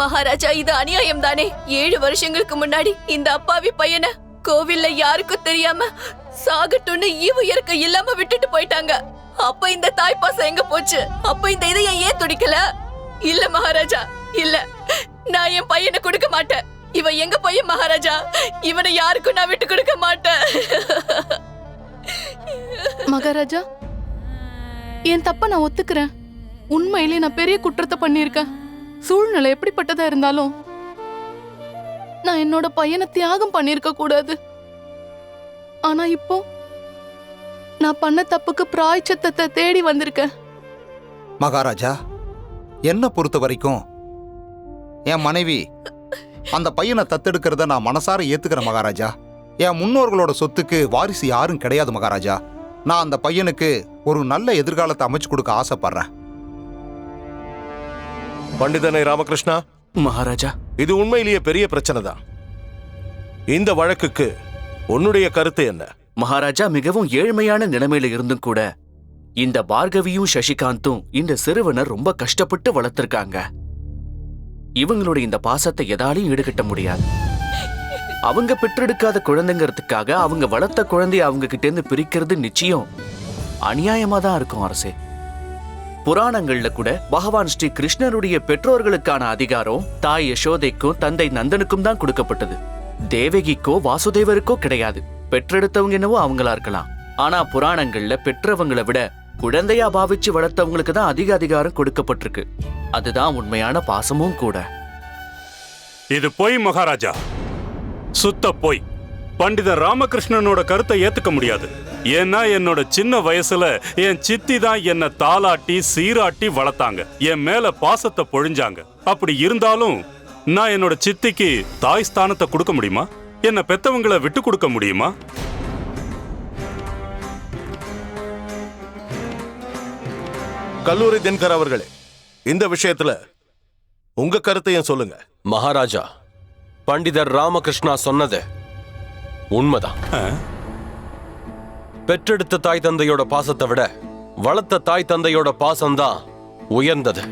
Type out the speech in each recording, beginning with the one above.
மகாராஜா, இது அநியாயம் தானே? 7 வருஷங்களுக்கு முன்னாடி இந்த அப்பாவி பையனை கோவில்ல யாருக்கும் தெரியாம சாகட்டும்னு ஈவு இறக்க இல்லாம விட்டுட்டு போயிட்டாங்க. அப்ப இந்த தாய்ப்பாசம் எங்க போச்சு? அப்ப இந்த இதயம் ஏன் துடிக்கல? இல்ல மகாராஜா, இல்ல, நான் என் பையனை கொடுக்க மாட்டேன். இவன் எங்க பையன் மகாராஜா, இவனை யாருக்கும் நான் விட்டு கொடுக்க மாட்டேன். மகாராஜா, என் தப்ப நான் ஒத்துக்கிறேன். உண்மையிலே நான் பெரிய குற்றத்தை பண்ணிருக்கேன். சூழ்நிலை எப்படிப்பட்டதா இருந்தாலும் நான் என்னோட பையனை தியாகம் பண்ணிருக்க கூடாது. ஆனா இப்போ நான் பண்ண தப்புக்கு பிராயச்சித்தத்தை தேடி வந்திருக்கேன். மகாராஜா, என்ன பொறுத்த வரைக்கும் என் மனைவி அந்த பையனை தத்தெடுக்கிறத நான் மனசார ஏத்துக்கிறேன் மகாராஜா. என் முன்னோர்களோட சொத்துக்கு வாரிசு யாரும் கிடையாது மகாராஜா. நான் அந்த பையனுக்கு ஒரு நல்ல எதிர்காலத்தை அமைச்சு கொடுக்க ஆசைப்படுறேன். பண்டிதனை ராமகிருஷ்ணா, மகாராஜா, இது உண்மையிலேயே பெரிய பிரச்சனை தான். இந்த வழக்குக்கு உன்னுடைய கருத்து என்ன? மகாராஜா, மிகவும் ஏழ்மையான நிலைமையில இருந்தும் கூட இந்த பார்கவியும் சசிகாந்தும் இந்த சிறுவனை ரொம்ப கஷ்டப்பட்டு வளர்த்திருக்காங்க. இவங்களுடைய இந்த பாசத்தை எதாலையும் ஈடுகட்ட முடியாது. அவங்க பெற்றெடுக்காத குழந்தைங்கிறதுக்காக அவங்க வளர்த்த குழந்தைய அவங்க கிட்ட இருந்து பிரிக்கிறது நிச்சயம் அநியாயமா தான் இருக்கும் அரசே. புராணங்கள்ல கூட பகவான் ஸ்ரீ கிருஷ்ணருடைய பெற்றோர்களுக்கான அதிகாரம் தாய் யசோதைக்கும் தந்தை நந்தனுக்கும் தான் கொடுக்கப்பட்டது. தேவகிக்கோ வாசுதேவருக்கோ கிடையாது. பெற்றெடுத்தவங்க என்னவோ அவங்களா இருக்கலாம். ஆனா புராணங்கள்ல பெற்றவங்களை விட குழந்தையா பாவிச்சு வளர்த்தவங்களுக்கு தான் அதிக அதிகாரம் கொடுக்கப்பட்டிருக்கு. அதுதான் உண்மையான பாசமும் கூட. இது பொய் மகாராஜா, சுத்த பொய். பண்டிதர் ராமகிருஷ்ணனோட கருத்தை ஏத்துக்க முடியாது. ஏன்னா என்னோட சின்ன வயசுல என் சித்தி தான் என்ன தாளாட்டி சீராட்டி வளர்த்தாங்க, என் மேல பாசத்தை பொழிஞ்சாங்க. அப்படி இருந்தாலும் நான் என்னோட சித்திக்கு தாய் ஸ்தானத்தை கொடுக்க முடியுமா? என்ன பெத்தவங்களை விட்டு கொடுக்க முடியுமா? கல்லூரி தினகர் அவர்களே, இந்த விஷயத்துல உங்க கருத்தையும் சொல்லுங்க. மகாராஜா, பண்டிதர் ராமகிருஷ்ணா சொன்னது உண்மைதான். பெற்றெடுத்த தாய் தந்தையோட பாசத்தை விட வளர்த்த தாய் தந்தையோட பாசம்தான் உயர்ந்தது.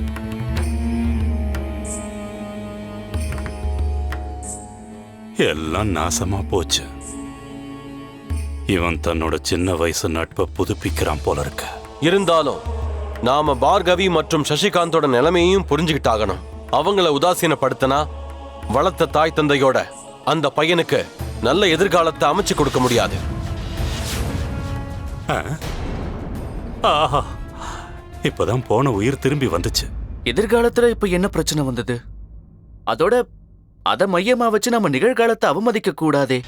எல்லாம் நாசமா போச்சு. இவன் தன்னோட சின்ன வயசு நட்பை புதுப்பிக்கிறான் போல இருக்கு. இருந்தாலும் நாம பார்கவி மற்றும் சசிகாந்தோட நிலைமையையும் புரிஞ்சுக்கிட்டாகணும். அவங்கள உதாசீனப்படுத்தினா வளர்த்த தாய் தந்தையோட அந்த பையனுக்கு நல்ல எதிர்காலத்தை அமைச்சு கொடுக்க முடியாது. ஆஹா, இப்பதான் போன உயிர் திரும்பி வந்துச்சு. எதிர்காலத்துல இப்ப என்ன பிரச்சனை வந்தது? அதோட அத மையமா வச்சு நம்ம நிகழ்காலத்தை அவமதிக்க கூடாதே.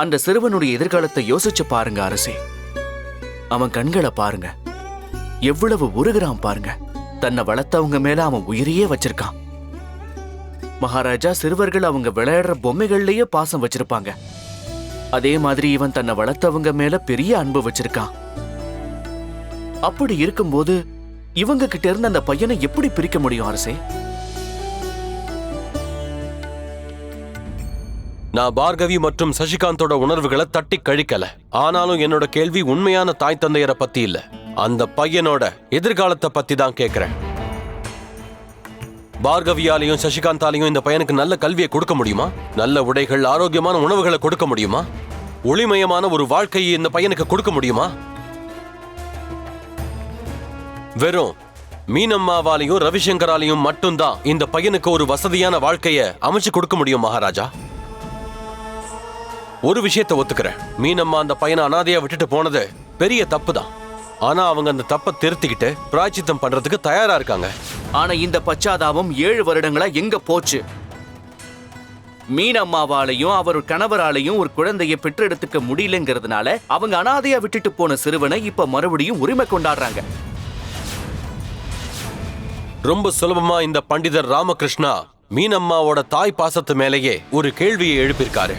அந்த சிறுவனுடைய எதிர்காலத்தை யோசிச்சு பாருங்க அரசே. அவன் கண்களை பாருங்க, எவ்வளவு உருகிறான் பாருங்க. தன்னை வளர்த்தவங்க மேல அவன் உயிரையே வச்சிருக்கான். மகாராஜா, சிறுவர்கள் அவங்க விளையாடுற பொம்மைகள்லயே பாசம் வச்சிருப்பாங்க. அதே மாதிரி இவன் தன்னை வளர்த்தவங்க மேல பெரிய அன்பு வச்சிருக்கான். அப்படி இருக்கும்போது இவங்க கிட்ட இருந்து அந்த பையனை எப்படி பிரிக்க முடியும் அரசே? நான் பார்கவி மற்றும் சசிகாந்தோட உணர்வுகளை தட்டி கழிக்கல. ஆனாலும் என்னோட கேள்வி உண்மையான தாய் தந்தையரை பத்தி இல்ல, அந்த பையனோட எதிர்காலத்தை பத்தி தான் கேக்குறேன். பார்கவியாலையும் சசிகாந்தாலையும் இந்த பையனுக்கு நல்ல கல்வியை கொடுக்க முடியுமா? நல்ல உடைகள், ஆரோக்கியமான உணவுகளை கொடுக்க முடியுமா? ஒளிமயமான ஒரு வாழ்க்கையை இந்த பையனுக்கு கொடுக்க முடியுமா? வெறும் மீனம்மாவாலையும் ரவிசங்கராலையும் மட்டும்தான் இந்த பையனுக்கு ஒரு வசதியான வாழ்க்கையை அமைச்சு கொடுக்க முடியும் மகாராஜா. ஒரு விஷயத்தை ஒத்துக்கிறேன், மீனம்மா அந்த பையனை அனாதையா விட்டுட்டு போனது பெரிய தப்பு தான். ஆனா அவங்க அந்த தப்பை திருத்திக்கிட்டு பிராயச்சித்தம் பண்றதுக்கு தயாரா இருக்காங்க. ஆனா இந்த பச்சாதாபம் 7 வருடங்களா எங்க போச்சு? மீனம்மாவாலையும் அவர் கணவராலையும் ஒரு குழந்தையை பெற்றெடுத்துக்க முடியலங்கிறதுனால அவங்க அனாதையா விட்டுட்டு போன சிறுவனை இப்ப மறுபடியும் உரிமை கொண்டாடுறாங்க. ரொம்ப சுலபமா இந்த பண்டிதர் ராமகிருஷ்ணா மீனம்மாவோட தாய் பாசத்து மேலேயே ஒரு கேள்வியை எழுப்பியிருக்காரு.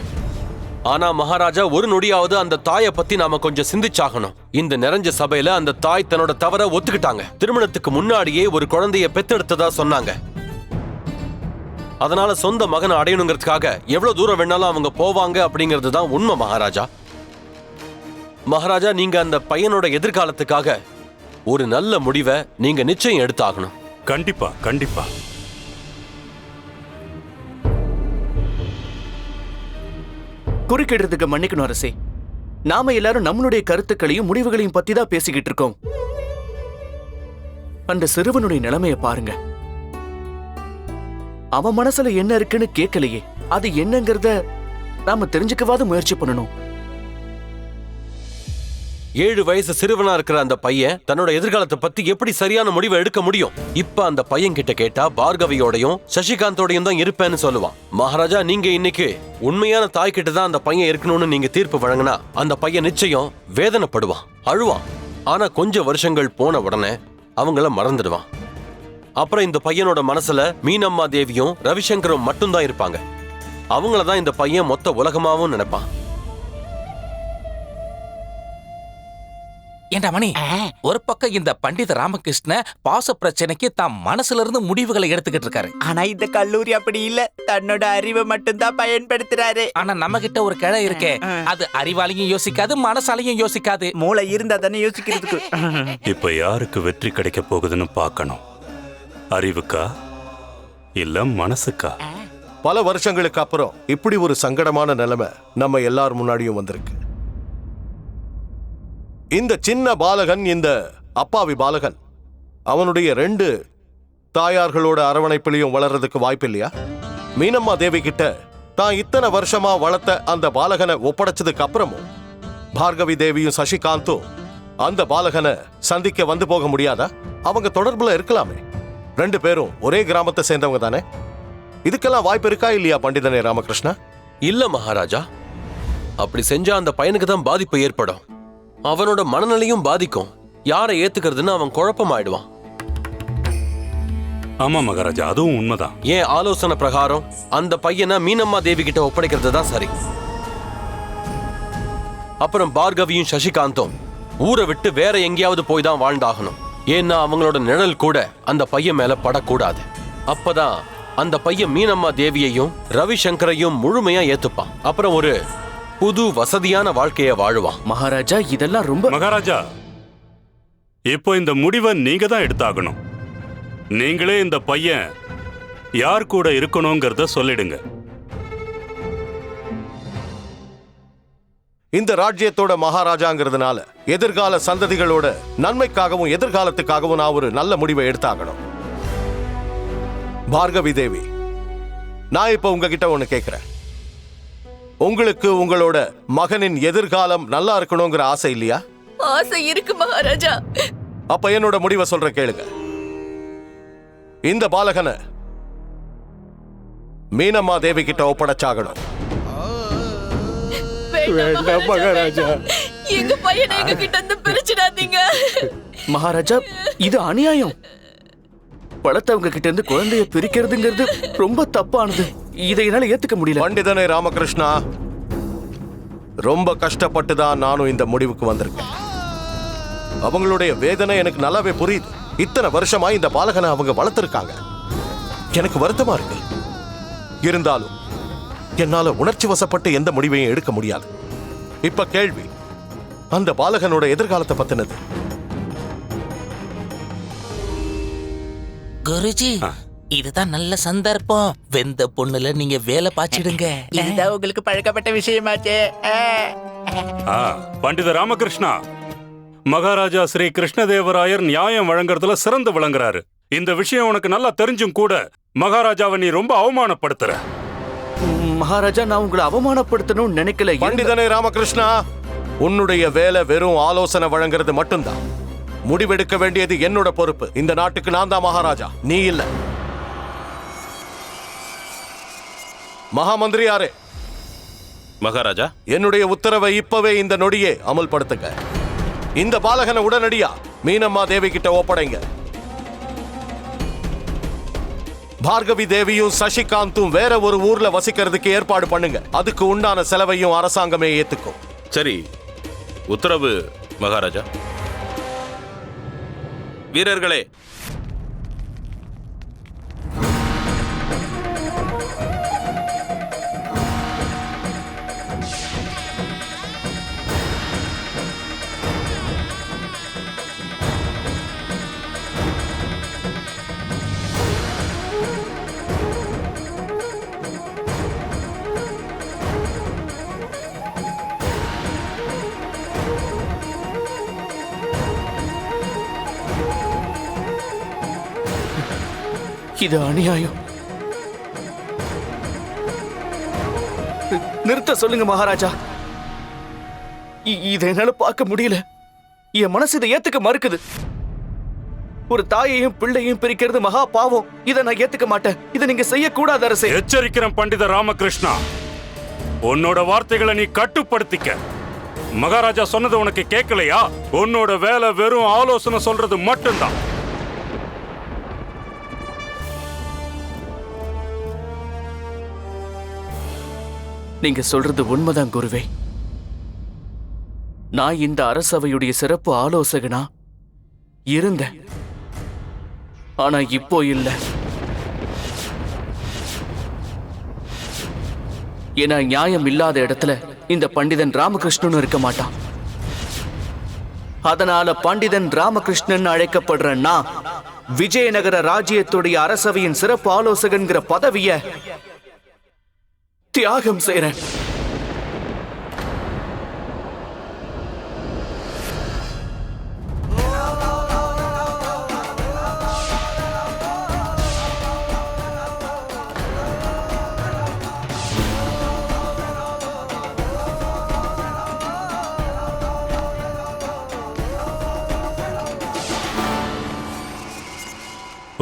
ஆனா மகாராஜா, ஒரு நொடியாவது அந்த தாயை பத்தி நாம கொஞ்சம் சிந்திச்சாகணும். இந்த நிறைஞ்ச சபையில அந்த தாய் தன்னோட தவற ஒத்துக்கிட்டாங்க. திருமணத்துக்கு முன்னாடியே ஒரு குழந்தைய பெத்தெடுத்ததா சொன்னாங்க. அதனால சொந்த மகனை அடையணுங்கிறதுக்காக எவ்வளவு தூரம் வேணாலும் அவங்க போவாங்க அப்படிங்கிறது தான் உண்மை மகாராஜா. மகாராஜா, நீங்க அந்த பையனோட எதிர்காலத்துக்காக ஒரு நல்ல முடிவை நீங்க நிச்சயம் எடுத்தாகணும். கண்டிப்பா கண்டிப்பா. குறுக்கிடுறதுக்கு மன்னிக்கணும் அரசே. நாம எல்லாரும் நம்மளுடைய கருத்துக்களையும் முடிவுகளையும் பத்தி தான் பேசிக்கிட்டு இருக்கோம். அந்த சிறுவனுடைய நிலைமைய பாருங்க. அவன் மனசுல என்ன இருக்குன்னு கேட்கலையே. அது என்னங்கறத நாம தெரிஞ்சுக்கவாது முயற்சி பண்ணணும். 7 வயசு சிறுவனா இருக்கிற அந்த பையன் தன்னோட எதிர்காலத்தை பத்தி எப்படி சரியான முடிவை எடுக்க முடியும்? இப்ப அந்த பையன் கிட்ட கேட்டா பார்கவியோடையும் சசிகாந்தோடையும் தான் இருப்பேன்னு சொல்லுவான். மகாராஜா, நீங்க இன்னைக்கு உண்மையான தாய் கிட்ட தான் அந்த பையன் இருக்கணும்னு நீங்க தீர்ப்பு வழங்கினா அந்த பையன் நிச்சயம் வேதனைப்படுவான், அழுவான். ஆனா கொஞ்சம் வருஷங்கள் போன உடனே அவங்கள மறந்துடுவான். அப்புறம் இந்த பையனோட மனசுல மீனம்மா தேவியும் ரவிசங்கரும் மட்டும்தான் இருப்பாங்க. அவங்களதான் இந்த பையன் மொத்த உலகமாவும் நினைப்பான். ஏண்டா மணி, ஒரு பக்கம் இந்த பண்டித ராமகிருஷ்ண பாச பிரச்சனைக்கு தான் மனசுல இருந்து முடிவுகளை எடுத்துக்கிட்டு இருக்காரு. ஆனா இந்த கல்லூரி அப்படி இல்ல, தன்னோட அறிவை மட்டும்தான் பயன்படுத்துறாரு. ஆனா நம்ம கிட்ட ஒரு கிளை இருக்கே, அது அறிவாலையும் யோசிக்காது, மனசாலையும் யோசிக்காது. மூளை இருந்தா தானே யோசிக்கிறதுக்கு. இப்ப யாருக்கு வெற்றி கிடைக்க போகுதுன்னு பார்க்கணும். அறிவுக்கா இல்ல மனசுக்கா? பல வருஷங்களுக்கு அப்புறம் இப்படி ஒரு சங்கடமான நிலைமை நம்ம எல்லார் முன்னாடியும் வந்திருக்கு. இந்த சின்ன பாலகன், இந்த அப்பாவி பாலகன், அவனுடைய 2 தாயார்களோட அரவணைப்பிலையும் வளர்றதுக்கு வாய்ப்பு இல்லையா? மீனம்மா தேவி கிட்ட தான் இத்தனை வருஷமா வளர்த்த அந்த பாலகனை ஒப்படைச்சதுக்கு அப்புறமும் பார்கவி தேவியும் சசிகாந்தும் அந்த பாலகனை சந்திக்க வந்து போக முடியாதா? அவங்க தொடர்புல இருக்கலாமே. 2 பேரும் ஒரே கிராமத்தை சேர்ந்தவங்க தானே. இதுக்கெல்லாம் வாய்ப்பு இருக்கா இல்லையா பண்டிதனே ராமகிருஷ்ணா? இல்ல மகாராஜா, அப்படி செஞ்சா அந்த பையனுக்கு தான் பாதிப்பு ஏற்படும். அவனோட மனநிலையும் பாதிக்கும். யாரை ஏத்துக்கிறதுன்னு அவன் குழப்பமாயிடுவான். ஆமா மகாராஜா, அதுவும் உண்மைதான். ஏன் ஆலோசனை பிரகாரம் அந்த பையனை மீனம்மா தேவி கிட்ட ஒப்படைக்கிறது தான் சரி. அப்புறம் பார்கவியும் சசிகாந்தும் ஊரை விட்டு வேற எங்கேயாவது போய் தான் வாழ்ந்தாகணும். ஏன்னா அவங்களோட நிழல் கூட அந்த பையன் மேல படக்கூடாது. அப்பதான் அந்த பையன் மீனம்மா தேவியையும் ரவிசங்கரையும் முழுமையா ஏத்துப்பான். அப்புறம் ஒரு புது வசதியான வாழ்க்கைய வாழுவான். மகாராஜா, இதெல்லாம் ரொம்ப... மகாராஜா, இப்போ இந்த முடிவை நீங்க தான் எடுத்தாகணும். நீங்களே இந்த பையன் யார் கூட இருக்கணுங்கிறத சொல்லிடுங்க. இந்த ராஜ்யத்தோட மகாராஜாங்கிறதுனால எதிர்கால சந்ததிகளோட நன்மைக்காகவும் எதிர்காலத்துக்காகவும் நான் ஒரு நல்ல முடிவை எடுத்தாகணும். பார்கவி தேவி, நான் இப்ப உங்ககிட்ட ஒண்ணு கேட்கிறேன். உங்களுக்கு உங்களோட மகனின் எதிர்காலம் நல்லா இருக்கணுங்கிற ஆசை இல்லையா? ஆசை இருக்கு மகாராஜா. அப்ப என்னோட முடிவை சொல்ற கேளுங்க. இந்த பாலகனை மீனம்மா தேவி கிட்ட ஒப்படைச்சாகணும். வேண்டாம் மகாராஜா, எங்க பையனை எங்க கிட்ட இருந்து பிரிச்சிடாதீங்க. மகாராஜா, இது அநியாயம். பழத்தவங்க கிட்ட இருந்து குழந்தைய பிரிக்கிறதுங்கிறது ரொம்ப தப்பானது. இதை என்னால ஏத்துக்க முடியல. பண்டிதனே ராமகிருஷ்ணா, ரொம்ப கஷ்டப்பட்டு தான் நானும் இந்த முடிவுக்கு வந்திருக்கேன். அவங்களுடைய வேதனை எனக்கு நல்லாவே புரியுது. இத்தனை வருஷமா இந்த பாலகனை அவங்க வளர்த்திருக்காங்க. எனக்கு வருத்தமா இருக்கு. இருந்தாலும் என்னால உணர்ச்சி வசப்பட்டு எந்த முடிவையும் எடுக்க முடியாது. இப்ப கேள்வி, அந்த பாலகனோட எதிர்காலத்தை பத்தினது. குருஜி, இதுதான் நல்ல சந்தர்ப்பம். வெந்த பொண்ணுல நீங்க வேலை பாய்ச்சிடுங்க. இதுதான் உங்களுக்கு பழக்கப்பட்ட விஷயமாச்சே. பண்டித ராமகிருஷ்ணா, மகாராஜா ஸ்ரீ கிருஷ்ணதேவராயர் நியாயம் வழங்குறதுல சிறந்து விளங்குறாரு. இந்த விஷயம் உனக்கு நல்லா தெரிஞ்சும் கூட மகாராஜாவை நீ ரொம்ப அவமானப்படுத்துற. மகாராஜா, நான் உங்களை அவமானப்படுத்தணும்னு நினைக்கல. பண்டிதனே ராமகிருஷ்ணா, உன்னுடைய வேலை வெறும் ஆலோசனை வழங்குறது மட்டும்தான். முடிவெடுக்க வேண்டியது என்னோட பொறுப்பு. இந்த நாட்டுக்கு நான் தான் மகாராஜா, நீ இல்ல. மகாமந்திரியாரே, மகாராஜா, என்னுடைய உத்தரவை இப்பவே இந்த நொடியே அமல்படுத்துங்க. இந்த பாலகனை உடனடியா மீனம்மா தேவி கிட்ட ஒப்படைங்க. பார்கவி தேவியும் சசிகாந்தும் வேற ஒரு ஊர்ல வசிக்கிறதுக்கு ஏற்பாடு பண்ணுங்க. அதுக்கு உண்டான செலவையும் அரசாங்கமே ஏத்துக்கும். சரி, உத்தரவு மகாராஜா. வீரர்களே, இது அநியாயம். நிறுத்த சொல்லுங்க மகாராஜா. இதை என்னால பார்க்க முடியல. என் மனசு இதை ஏத்துக்க மறுக்குது. ஒரு தாயையும் பிள்ளையும் பிரிக்கிறது மகா பாவம். இதை நான் ஏத்துக்க மாட்டேன். இதை நீங்க செய்யக்கூடாது அரசே. எச்சரிக்கிறேன் பண்டித ராமகிருஷ்ணா, உன்னோட வார்த்தைகளை நீ கட்டுப்படுத்திக்க. மகாராஜா சொன்னது உனக்கு கேட்கலையா? உன்னோட வேலை வெறும் ஆலோசனை சொல்றது மட்டும்தான். நீங்க சொல்றது உண்மைதான் குருவே. நான் இந்த அரசவையுடைய சிறப்பு ஆலோசகனா இருந்தேன். ஆனா இப்போ இல்ல. ஏன்னா நியாயம் இல்லாத இடத்துல இந்த பண்டிதன் ராமகிருஷ்ணன் இருக்க மாட்டான். அதனால பண்டிதன் ராமகிருஷ்ணன் அழைக்கப்படுற நான் விஜயநகர ராஜ்யத்துடைய அரசவையின் சிறப்பு ஆலோசகன்கிற பதவிய தியாகம் செய்றேன்.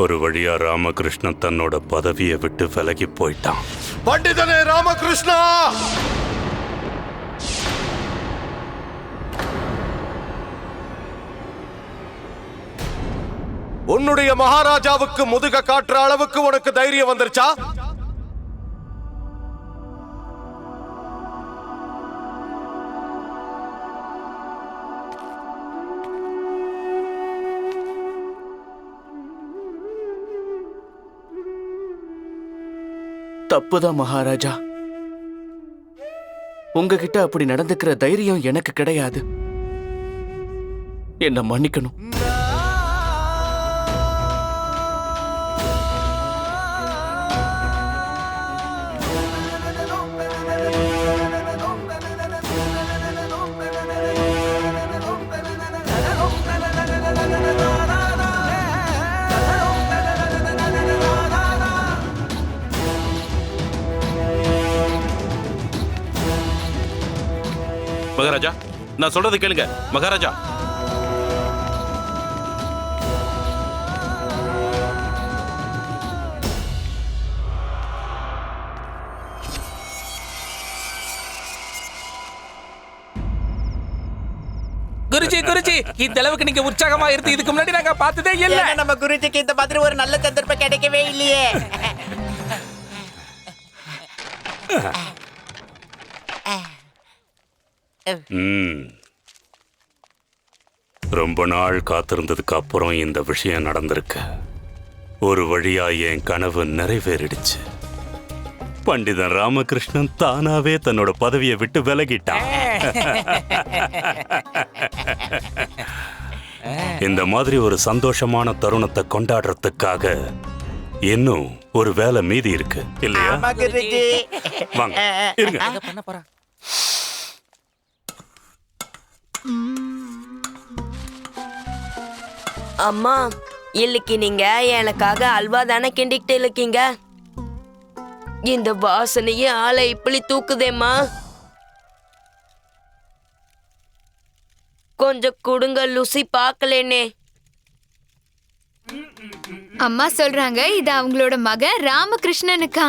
ஒரு வழியா ராமகிருஷ்ணன் தன்னோட பதவியை விட்டு விலகி போயிட்டான். பண்டிதனே ராமகிருஷ்ணா, உன்னுடைய மகாராஜாவுக்கு முதுக காட்டுற அளவுக்கு உனக்கு தைரியம் வந்துருச்சா? தப்புதான் மகாராஜா. உங்ககிட்ட அப்படி நடந்துக்கிற தைரியம் எனக்கு கிடையாது. என்ன மன்னிக்கணும். மகாராஜா, நான் சொல்றது கேளுங்க. மகாராஜா, குருஜி குருஜி, இந்த அளவுக்கு நீங்க உற்சாகமா இருந்து இதுக்கு முன்னாடி நாங்க பார்த்ததே இல்ல. ஏன்னா நம்ம குருஜிக்கு இந்த மாதிரி ஒரு நல்ல சந்தர்ப்பம் கிடைக்கவே இல்லையே. ரொம்ப நாள் காத்திருந்ததுக்கு அப்புறம் இந்த விஷயம் நடந்திருக்கு. ஒரு வழியா என் கனவு நிறைவேறிடுச்சு. பண்டிதன் ராமகிருஷ்ணன் தானாவே தன்னோட பதவியை விட்டு விலகிட்டான். இந்த மாதிரி ஒரு சந்தோஷமான தருணத்தை கொண்டாடுறதுக்காக இன்னும் ஒரு வேலை மீதி இருக்கு இல்லையா? ஆமா குருஜி. வாங்க இருங்க. பண்ண போறா. அம்மா, இன்னைக்கு நீங்க எனக்காக அல்வா தானே கிண்டிக்கிட்டு இருக்கீங்க. இந்த வாசனையே ஆளை இப்படி தூக்குதேம்மா. கொஞ்சம் கொடுங்க, லுசி பார்க்கலேனே. அம்மா சொல்றாங்க இது அவங்களோட மகன் ராமகிருஷ்ணனுக்கா.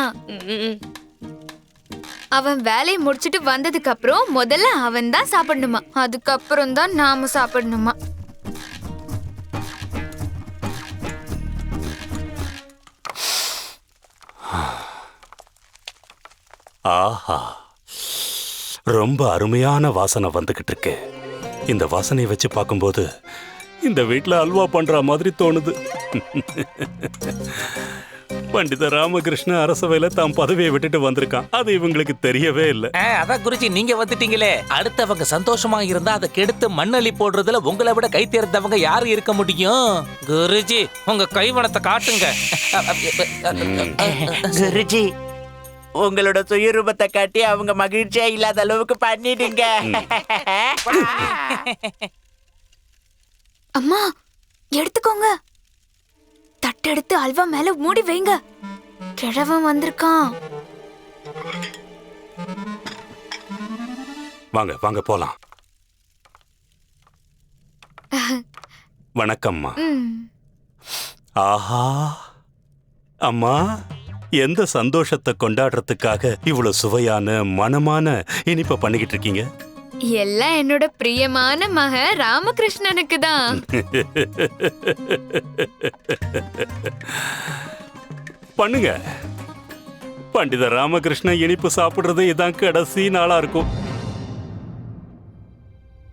அவன் வேலையை முடிச்சிட்டு வந்ததுக்கு அப்புறம் முதல்ல அவன் தான் சாப்பிடணுமா, அதுக்கப்புறம் தான் நாம சாப்பிடணுமா. ஆஹா, ரொம்ப அருமையான வாசனை வந்துகிட்டு இருக்கு. இந்த வாசனையை வச்சு பார்க்கும்போது இந்த வீட்டில் அல்வா பண்ற மாதிரி தோணுது. பண்டித ராமகிருஷ்ண அரசவையில தாம் பதவியை விட்டுட்டு வந்திருக்கான். அது இவங்களுக்கு தெரியவே இல்லை. அதான் குருஜி, நீங்க வந்துட்டீங்களே. அடுத்தவங்க சந்தோஷமா இருந்தா அதை கெடுத்து மண்ணள்ளி போடுறதுல உங்களை விட கை தேர்ந்தவங்க யாரு இருக்க முடியும்? குருஜி, உங்க கைவனத்தை காட்டுங்க. குருஜி, உங்களோட சுயரூபத்தை காட்டி அவங்க மகிழ்ச்சியா இல்லாத அளவுக்கு பண்ணிடுங்க. அம்மா எடுத்துக்கோங்க. தட்டு தட்டு எடுத்து அல்வா மேல மூடி வைங்க. கிழவன் வந்திருக்கான். வாங்க வாங்க போலாம். வணக்கம்மா. ஆஹா அம்மா, எந்த சந்தோஷத்தை கொண்டாடுறதுக்காக இவ்வளவு சுவையான மனமான இனிப்ப பண்ணிக்கிட்டு இருக்கீங்க? எல்லாம் என்னோட பிரியமான மக ராமகிருஷ்ணனுக்கு தான். பண்ணுங்க. பண்டித ராமகிருஷ்ணன் இனிப்பு சாப்பிடுறது இதான் கடைசி நாளா இருக்கும்.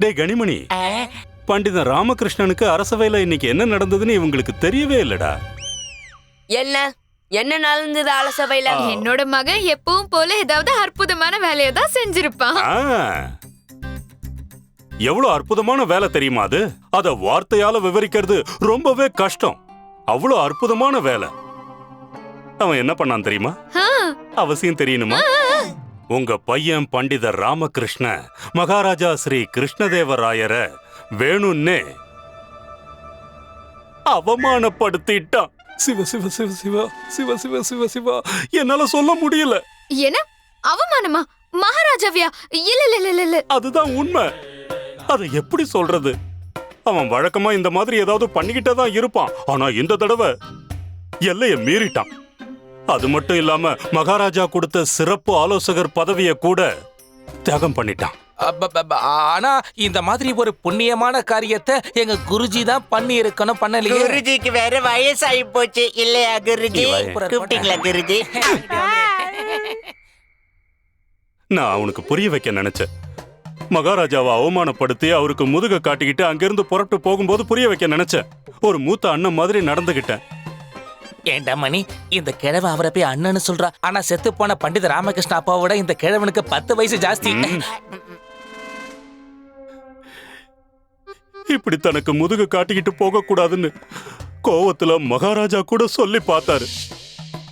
டேய் கனிமணி, பண்டித ராமகிருஷ்ணனுக்கு அரசவையில இன்னைக்கு என்ன நடந்ததுன்னு இவங்களுக்கு தெரியவே இல்லடா. என்ன நடந்தது அரசவையில? என்னோட மகன் எப்பவும் போல ஏதாவது அற்புதமான வேலையை தான் செஞ்சிருப்பான். எவ்வளவு அற்புதமான வேலை தெரியுமா அது? அத வார்த்தையால விவரிக்கிறது ரொம்பவே கஷ்டம். அவ்வளவு அற்புதமான வேலை. அவன் என்ன பண்ணான் தெரியுமா? அவசியம் தெரியணுமா? உங்க பையன் பண்டிதர் ராமகிருஷ்ண மகாராஜா ஸ்ரீ கிருஷ்ணதேவராயர வேணும்னே அவமானப்படுத்திட்டான். சிவ சிவ சிவ சிவா சிவ சிவ சிவ சிவா, என்னால சொல்ல முடியல. என்ன அவமானமா? மகாராஜாவியா? இல்ல இல்ல இல்ல இல்ல, அதுதான் உண்மை. அதை எப்படி சொல்றது? அவன் வழக்கமா இந்த மாதிரி ஏதாவது பண்ணிக்கிட்டே தான் இருப்பான். ஆனா இந்த தடவை எல்லைய மீறிட்டான். அது மட்டும் இல்லாம மகாராஜா கொடுத்த சிறப்பு ஆலோசகர் பதவியை கூட தியாகம் பண்ணிட்டான். ஆனா இந்த மாதிரி ஒரு புண்ணியமான காரியத்தை எங்க குருஜி தான் பண்ணி இருக்கணும், பண்ணலையே. குருஜிக்கு வேற வயசாகி போச்சு இல்லையா குருஜி? கூப்பிட்டீங்களா குருஜி? நான் அவனுக்கு புரிய வைக்க நினைச்சேன். மகாராஜாவை அவமானப்படுத்தி அவருக்கு முதுக காட்டிக்கிட்டு அங்கிருந்து புறப்பட்டு போகும்போது புரிய வைக்க நினைச்சேன். ஒரு மூத்த அண்ணன் மாதிரி நடந்துகிட்டேன். ஏண்டா மணி, இந்த கிழவன் அவரை போய் அண்ணன்னு சொல்றா. ஆனா செத்து போன பண்டித ராமகிருஷ்ண அப்பாவோட இந்த கிழவனுக்கு 10 வயசு ஜாஸ்தி. இப்படி தனக்கு முதுக காட்டிக்கிட்டு போக கூடாதுன்னு கோவத்துல மகாராஜா கூட சொல்லி பார்த்தாரு.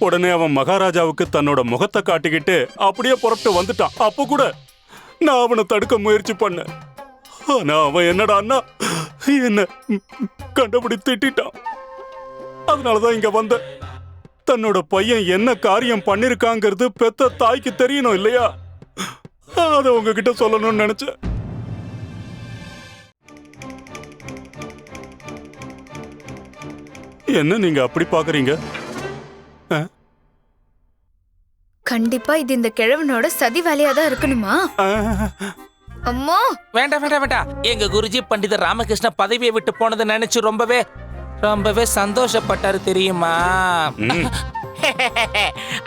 உடனே அவன் மகாராஜாவுக்கு தன்னோட முகத்தை காட்டிக்கிட்டு அப்படியே புறப்பட்டு வந்துட்டான். அப்ப கூட நான் அவனை தடுக்க முயற்சி பண்ணேன். ஆனா அவன் என்னடான்னா என்ன கண்டபடி திட்டான். அதனாலதான் இங்க வந்த. தன்னோட பையன் என்ன காரியம் பண்ணிருக்காங்கிறது பெத்த தாய்க்கு தெரியணும் இல்லையா? அதை உங்ககிட்ட சொல்லணும்னு நினைச்சேன். என்ன நீங்க அப்படி பாக்குறீங்க? கண்டிப்பா இது இந்த கிழவனோட சதி வேலையா தான் இருக்கணுமா? அம்மா வேண்டாம் வேண்டாம் வேண்டாம். எங்க குருஜி பண்டிதர் ராமகிருஷ்ண பதவியை விட்டு போனதை நினைச்சு ரொம்பவே சந்தோஷப்பட்டாரு தெரியுமா?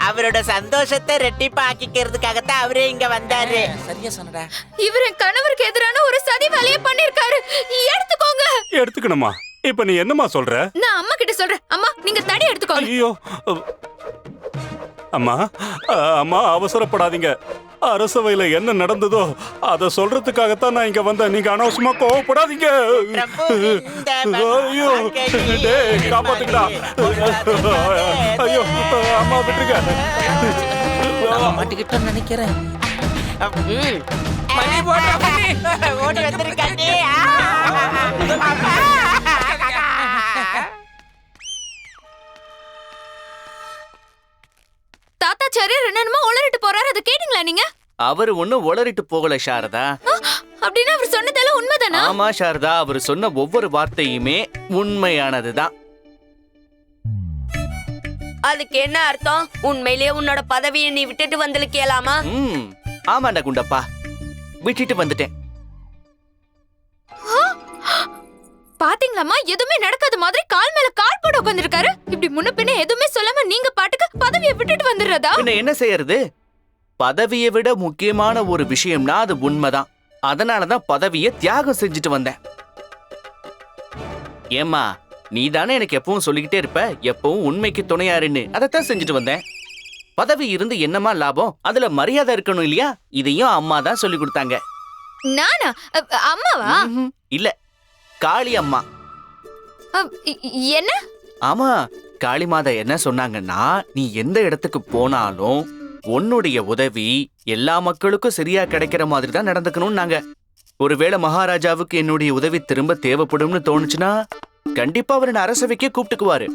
அவரோட சந்தோஷத்தை ரெட்டிப்பாக்கிக்கிறதுக்காகத்தான் அவரே இங்க வந்தாரு. சரியா சொன்னடா. இவர் என் கணவருக்கு எதிரான ஒரு சதி வேலையை பண்ணிருக்காரு. எடுத்துக்கோங்க. எடுத்துக்கணுமா? இப்ப நீ என்னமா சொல்ற? நான் அம்மா கிட்ட சொல்றேன். அம்மா நீங்க தடி எடுத்துக்கோங்க. ஐயோ அம்மா, அம்மா அவசரப்படாதீங்க. அரசவையில என்ன நடந்ததோ அதை சொல்றதுக்காகத்தான் நான் இங்க வந்தேன். நீங்க அனாவசியமா கோவப்படாதீங்க. ஐயோ டேய் காப்பாத்துக்கடா. ஐயோ அம்மா விட்டுருங்க. மாட்டிக்கிட்டேன்னு நினைக்கிறேன். ஓடி வந்திருக்காண்டி. தாத்தாச்சாரி என்னமா உளறிட்டு போறாரு, அதை கேட்டீங்களா நீங்க? அவர் ஒண்ணும் உளறிட்டு போகல சாரதா. அப்படின்னா அவர் சொன்னதெல்லாம் உண்மைதானா? ஆமா சாரதா, அவர் சொன்ன ஒவ்வொரு வார்த்தையுமே உண்மையானதுதான். அதுக்கு என்ன அர்த்தம்? உண்மையிலேயே உன்னோட பதவியை நீ விட்டுட்டு வந்திருக்கலாமா? ஆமாண்டா குண்டப்பா, விட்டுட்டு வந்துட்டேன். பாத்தீங்களாமா, எதுவுமே நடக்காத மாதிரி கால் மேல கால் போட உட்கார்ந்திருக்காரு. இப்படி முன்ன பின்ன எதுவுமே சொல்லாம நீங்க பாட்டுக்கு பதவியை விட்டுட்டு வந்துடுறதா? என்ன செய்யறது? பதவியை விட முக்கியமான ஒரு விஷயம்னா அது உண்மைதான். அதனாலதான் பதவியை தியாகம் செஞ்சுட்டு வந்தேன். ஏம்மா, நீ தானே எனக்கு எப்பவும் சொல்லிக்கிட்டே இருப்ப, எப்பவும் உண்மைக்கு துணையாருன்னு. அதைத்தான் செஞ்சுட்டு வந்தேன். பதவி இருந்து என்னமா லாபம்? அதுல மரியாதை இருக்கணும் இல்லையா? இதையும் அம்மா தான் சொல்லி கொடுத்தாங்க. நானா? அம்மாவா? இல்ல, காளி அம்மா. என்ன? ஆமா, காளி மாதா என்ன சொன்னாங்கன்னா, நீ எந்த இடத்துக்கு போனாலும் உன்னுடைய உதவி எல்லா மக்களுக்கும் சரியா கிடைக்கிற மாதிரி தான் நடந்துக்கணும். நாங்க ஒருவேளை மகாராஜாவுக்கு என்னுடைய உதவி திரும்ப தேவைப்படும்னு தோணுச்சுன்னா கண்டிப்பா அவர் அரசவைக்கே கூப்பிட்டுக்குவாரு.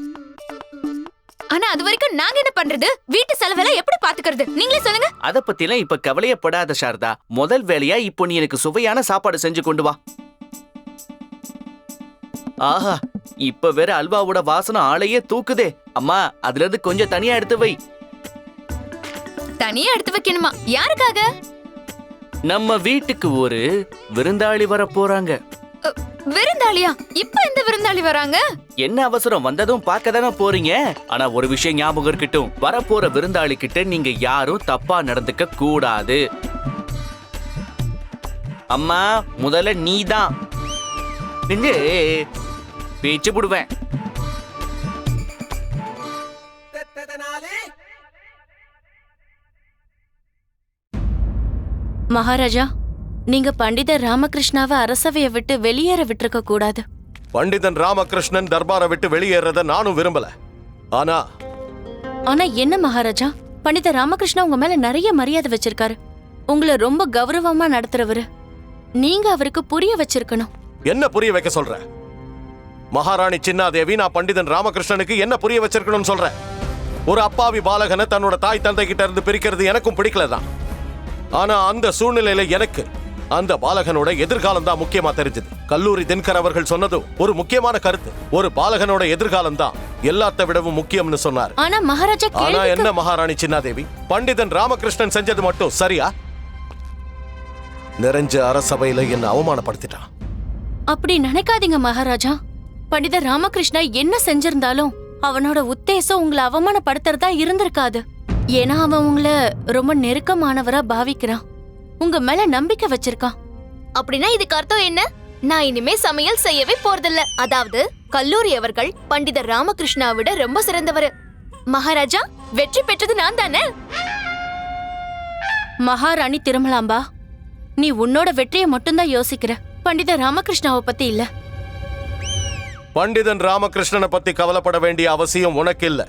ஆனா அது வரைக்கும் நாங்க என்ன பண்றது? வீட்டு செலவெல்லாம் எப்படி பாத்துக்கிறது? நீங்களே சொல்லுங்க. அத பத்திலாம் இப்ப கவலையப்படாத சாரதா. முதல் வேலையா இப்போ நீ எனக்கு சுவையான சாப்பாடு செஞ்சு கொண்டு வா. ஆஹா, இப்ப வேற அல்வாவோட வாசனை ஆளையே தூக்குதே. அம்மா, அதுல இருந்து கொஞ்சம் தனியா எடுத்து வை. தனியா எடுத்து வைக்கணுமா? யாருக்காக? நம்ம வீட்டுக்கு ஒரு விருந்தாளி வர போறாங்க. விருந்தாளியா? இப்ப இந்த விருந்தாளி வராங்க? என்ன அவசரம், வந்ததும் பார்க்க தானே போறீங்க. ஆனா ஒரு விஷயம் ஞாபகம் இருக்கட்டும், வரப்போற விருந்தாளி கிட்ட நீங்க யாரும் தப்பா நடந்துக்க கூடாது. அம்மா, முதல்ல நீதான் பேச்சு போடுவேன். மகாராஜா, நீங்க பண்டிதர் ராமகிருஷ்ணாவை அரசவையை விட்டு வெளியேற விட்டுருக்க கூடாது. பண்டிதன் ராமகிருஷ்ணன் தர்பாரை விட்டு வெளியேறத நானும் விரும்பல. ஆனா என்ன மகாராஜா, பண்டிதர் ராமகிருஷ்ணா உங்க மேல நிறைய மரியாதை வச்சிருக்காரு. உங்களை ரொம்ப கௌரவமா நடத்துறவரு. நீங்க அவருக்கு புரிய வச்சிருக்கணும். என்ன புரிய வைக்க சொல்ற? மகாராணி சின்னாதேவி நான் பண்டிதன் ராமகிருஷ்ணனுக்கு என்ன புரிய வச்சிருக்கணும்னு சொல்ற? ஒரு அப்பாவி பாலகனை தன்னோட தாய் தந்தை கிட்ட இருந்து பிரிக்கிறது எனக்கும் பிடிக்கலதான். ஆனா அந்த சூழ்நிலையில எனக்கு அந்த பாலகனோட எதிர்காலம் தான் முக்கியமா தெரிஞ்சது. கல்லூரி தினகர் அவர்கள் சொன்னது ஒரு முக்கியமான கருத்து. ஒரு பாலகனோட எதிர்காலம் தான் எல்லாத்த விடவும் முக்கியம்னு சொன்னார். ஆனா மகாராஜா, ஆனா என்ன மகாராணி சின்னாதேவி, பண்டிதன் ராமகிருஷ்ணன் செஞ்சது மட்டும் சரியா? நிறைஞ்ச அரசபையில என்ன அவமானப்படுத்திட்டான். அப்படி நினைக்காதீங்க மகாராஜா. பண்டிதர் ராமகிருஷ்ணா என்ன செஞ்சிருந்தாலும் அவனோட உத்தேசம் உங்களை அவமானப்படுத்துறதா இருந்திருக்காது. ஏன்னா அவன் உங்களை ரொம்ப நெருக்கமானவரா பாவிக்கிறான், உங்க மேல நம்பிக்கை வச்சிருக்கான். அப்படின்னா இதுக்கு அர்த்தம் என்ன? நான் இனிமே சமையல் செய்யவே போறதில்ல. அதாவது கல்லூரி அவர்கள் பண்டிதர் ராமகிருஷ்ணா விட ரொம்ப சிறந்தவர். மகாராஜா, வெற்றி பெற்றது நான் தானே? மகாராணி திருமலாம்பா, நீ உன்னோட வெற்றியை மட்டும்தான் யோசிக்கிற, பண்டிதர் ராமகிருஷ்ணாவை பத்தி இல்ல. பண்டிதன் ராமகிருஷ்ணனை பத்தி கவலைப்பட வேண்டிய அவசியம் உனக்கு இல்ல.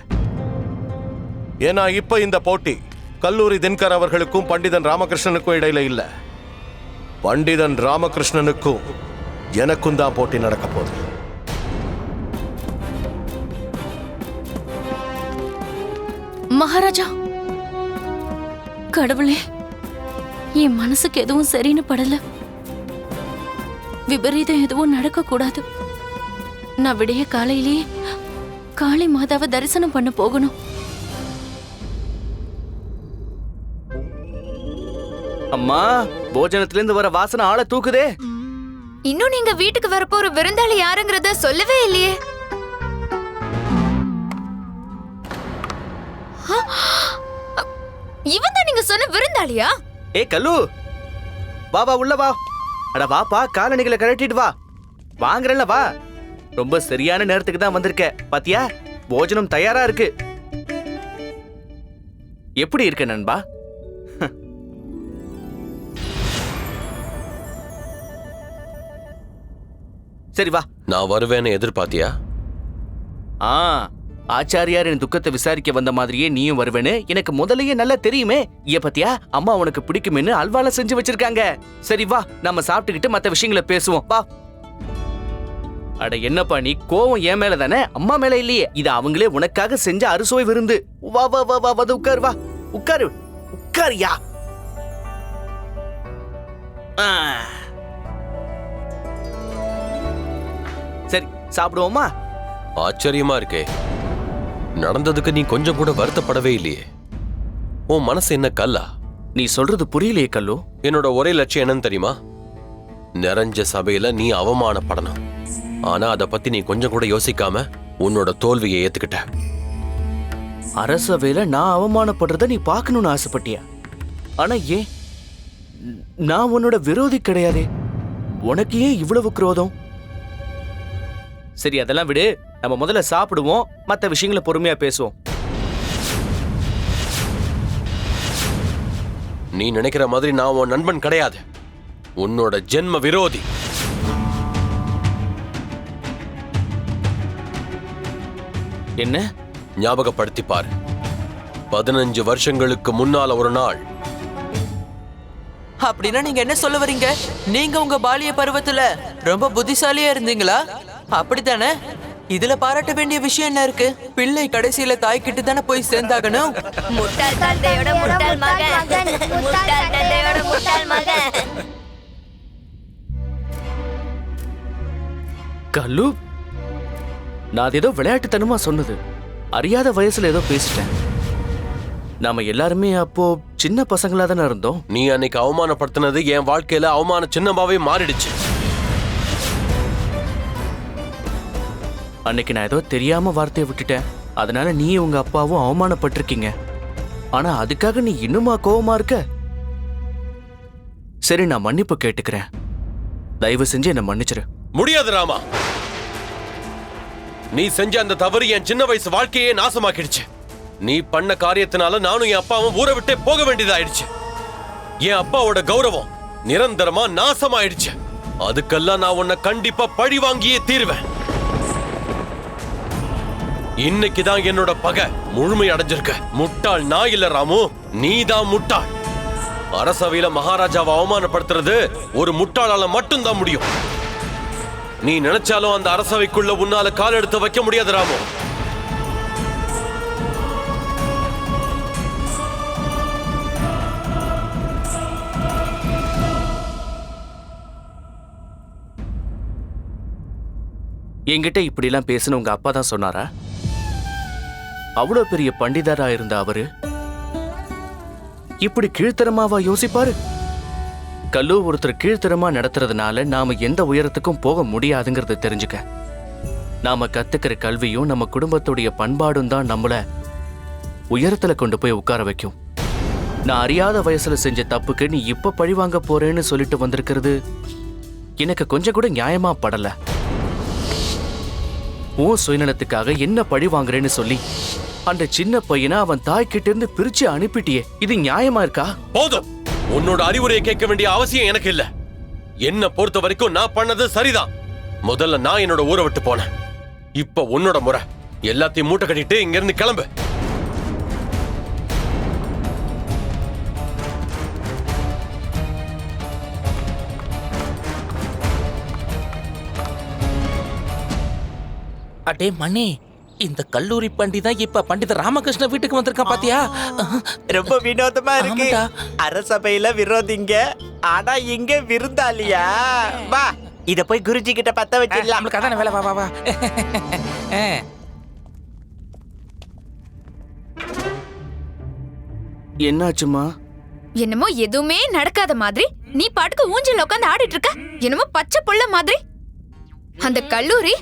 ஏன்னா இப்ப இந்த போட்டி கல்லூரி தினகர் அவர்களுக்கும் பண்டிதன் ராமகிருஷ்ணனுக்கும் இடையில இல்ல. பண்டிதன் ராமகிருஷ்ணனுக்கும் எனக்கும் தான் போட்டி நடக்க போகுது. மகாராஜா, கடவுளே, என் மனசுக்கு எதுவும் சரின்னு படல. விபரீதம் எதுவும் நடக்க கூடாது. நான் விடிய காலையிலேயே காளி மாதாவை தரிசனம் பண்ண போகணும். அம்மா, போஜனத்துல இருந்து வர வாசனை ஆளை தூக்குதே. இன்னும் நீங்க வீட்டுக்கு வரப்போ ஒரு விருந்தாளி யாருங்கிறத சொல்லவே இல்லையே. இவன் தான் நீங்க சொன்ன விருந்தாளியா? ஏ கல்லு, வா வா உள்ள வா. அட வாப்பா, காலணிகளை கழட்டிட்டு வா. வாங்குறல வா. ரொம்ப சரியான நேரத்துக்கு தான் வந்திருக்க. பாத்தியா, போஜனம் தயாரா இருக்கு. எப்படி இருக்க நண்பா? சரி வா. நான் வருவேன்னு எதிர்பார்த்தியா? ஆச்சாரியார் என் துக்கத்தை விசாரிக்க வந்த மாதிரியே நீயும் வருவேன்னு எனக்கு முதலையே நல்லா தெரியுமே. பத்தியா, அம்மா உனக்கு பிடிக்கும்னு அல்வால செஞ்சு வச்சிருக்காங்க. சரி வா, நம்ம சாப்பிட்டுக்கிட்டு மத்த விஷயங்களை பேசுவோம். வா. அட என்னப்பா நீ, கோவம் என் மேல தானே, அம்மா மேல இல்லையே. இது அவங்களே உனக்காக செஞ்ச அறுசுவை விருந்து. வா வா வா வா, உட்காரு. வா உட்காரு. உட்காரியா? சரி சாப்பிடுவோமா? ஆச்சரியமா இருக்கே, நடந்ததுக்கு நீ கொஞ்சம் கூட வருத்தப்படவே இல்லையே. உன் மனசு என்ன கல்லா? நீ சொல்றது புரியலையே கல்லு. என்னோட ஒரே லட்சியம் என்னன்னு தெரியுமா? நிறைஞ்ச சபையில நீ அவமானப்படணும். ஆனா அத பத்தி நீ கொஞ்சம் கூட யோசிக்காம உன்னோட தோல்வியை ஏத்துக்கிட்ட. அரசவையில நான் அவமானப்படுறத நீ பார்க்கணும்னு ஆசைப்பட்டியா? ஆனா ஏன்? நான் உன்னோட விரோதி கிடையாதே. உனக்கு ஏன் இவ்வளவு குரோதம்? சரி அதெல்லாம் விடு, நம்ம முதல்ல சாப்பிடுவோம், மத்த விஷயங்களை பொறுமையா பேசுவோம். நீ நினைக்கிற மாதிரி நான் உன் நண்பன் கிடையாது, உன்னோட ஜென்ம விரோதி. என்ன? ஞாபகப்படுத்தி பாரு. 15 வருஷங்களுக்கு முன்னால ஒரு நாள். அப்படின்னா நீங்க என்ன சொல்ல வரீங்க? நீங்க உங்க பாலிய பருவத்துல ரொம்ப புத்திசாலியா இருந்தீங்களா? அப்படித்தானே? இதுல பாராட்ட வேண்டிய விஷயம் என்ன இருக்கு? பிள்ளை கடைசியில தாய்கிட்ட தானே போய் சேர்ந்தாகணும். முட்டாள் தந்தையோட முட்டாள் மகன், முட்டாள் தந்தையோட முட்டாள் மகன். கல்லு, நான் அது ஏதோ விளையாட்டுத்தனமா சொன்னது. அறியாத வயசுல ஏதோ பேசிட்டேன். நாம எல்லாருமே அப்போ சின்ன பசங்களா தானே இருந்தோம். நீ அன்னைக்கு அவமானப்படுத்தினது என் வாழ்க்கையில அவமான சின்னமாவே மாறிடுச்சு. அன்னைக்கு நான் ஏதோ தெரியாம வார்த்தையை விட்டுட்டேன். அதனால நீ உங்க அப்பாவும் அவமானப்பட்டிருக்கீங்க. ஆனா அதுக்காக நீ இன்னுமா கோவமா இருக்க? சரி, நான் மன்னிப்பு கேட்டுக்கிறேன். தயவு செஞ்சு என்ன மன்னிச்சிரு. முடியாது ராமா. நீ செஞ்ச அந்த தவறு என் சின்ன வயசு வாழ்க்கையே நாசமாக்கிடுச்சு. நீ பண்ண காரியத்தினால நானும் என் அப்பாவும் ஊரை விட்டே போக வேண்டியதாயிடுச்சு. என் அப்பாவோட கௌரவம் நிரந்தரமா நாசமாயிடுச்சு. அதுக்கெல்லாம் நான் உன்னை கண்டிப்பா பழி வாங்கியே தீருவேன். இன்னைக்குதான் என்னோட பகை முழுமை அடைஞ்சிருக்க. முட்டாள் நான் இல்ல ராமு, நீதான் முட்டாள். அரசவையில மகாராஜாவை அவமானப்படுத்துறது ஒரு முட்டாளால மட்டும்தான் முடியும். நீ நினைச்சாலும் அந்த அரசவைக்குள்ள உன்னால கால் எடுத்து வைக்க முடியாது ராமு. என்கிட்ட இப்படி எல்லாம் பேசுன உங்க அப்பா தான் சொன்னாரா? அவ்வளவு பெரிய பண்டிதரா இருந்த அவரு இப்படி கீழ்த்தரமாவா யோசிப்பாரு? கல்லு, ஒருத்தர் கீழ்த்தரமா நடத்துறதுனால நாம எந்த உயரத்துக்கும் போக முடியாதுங்கிறத தெரிஞ்சுக்க. நாம கத்துக்கிற கல்வியும் நம்ம குடும்பத்துடைய பண்பாடும் தான் நம்மள உயரத்துல கொண்டு போய் உட்கார வைக்கும். நான் அறியாத வயசுல செஞ்ச தப்புக்கு நீ இப்ப பழிவாங்க போறேன்னு சொல்லிட்டு வந்திருக்கிறது எனக்கு கொஞ்சம் கூட நியாயமா படல. உன் சுயநலத்துக்காக என்ன பழி வாங்குறேன்னு சொல்லி அந்த சின்ன பையனை அவன் தாய்கிட்ட இருந்து பிரிச்சு அனுப்பிட்டியே, இது நியாயமா இருக்கா? போதும், உன்னோட அறிவுரையை கேட்க வேண்டிய அவசியம் எனக்கு இல்ல. என்ன பொறுத்த வரைக்கும் நான் பண்ணது சரிதான். முதல்ல நான் என்னோட ஊரை விட்டு போனேன். இப்ப உன்னோட முறை. எல்லாத்தையும் மூட்டை கட்டிட்டு இங்க இருந்து கிளம்பு. அடே மணி, இந்த கல்லூரி பண்டிதன் இப்ப பண்டித ராமகிருஷ்ண வீட்டுக்கு வந்திருக்கான் பாத்தியா? ரொம்ப வினோதமா இருக்கு. ஆமாடா. அரசபையில விரோதிங்க, ஆனா இங்க விருந்தாளியா? வா, இத போய் குருஜி கிட்ட பத்த வச்சிடலாம். நம்மளுக்கு அதான வேலை. வா வா வா. என்னாச்சுமா? என்னமோ எதுவுமே நடக்காத மாதிரி நீ பாட்டுக்கு ஊஞ்சல் உட்காந்து ஆடிட்டு இருக்க. என்னமோ பச்சை புள்ள மாதிரி. அந்த கல்லூரி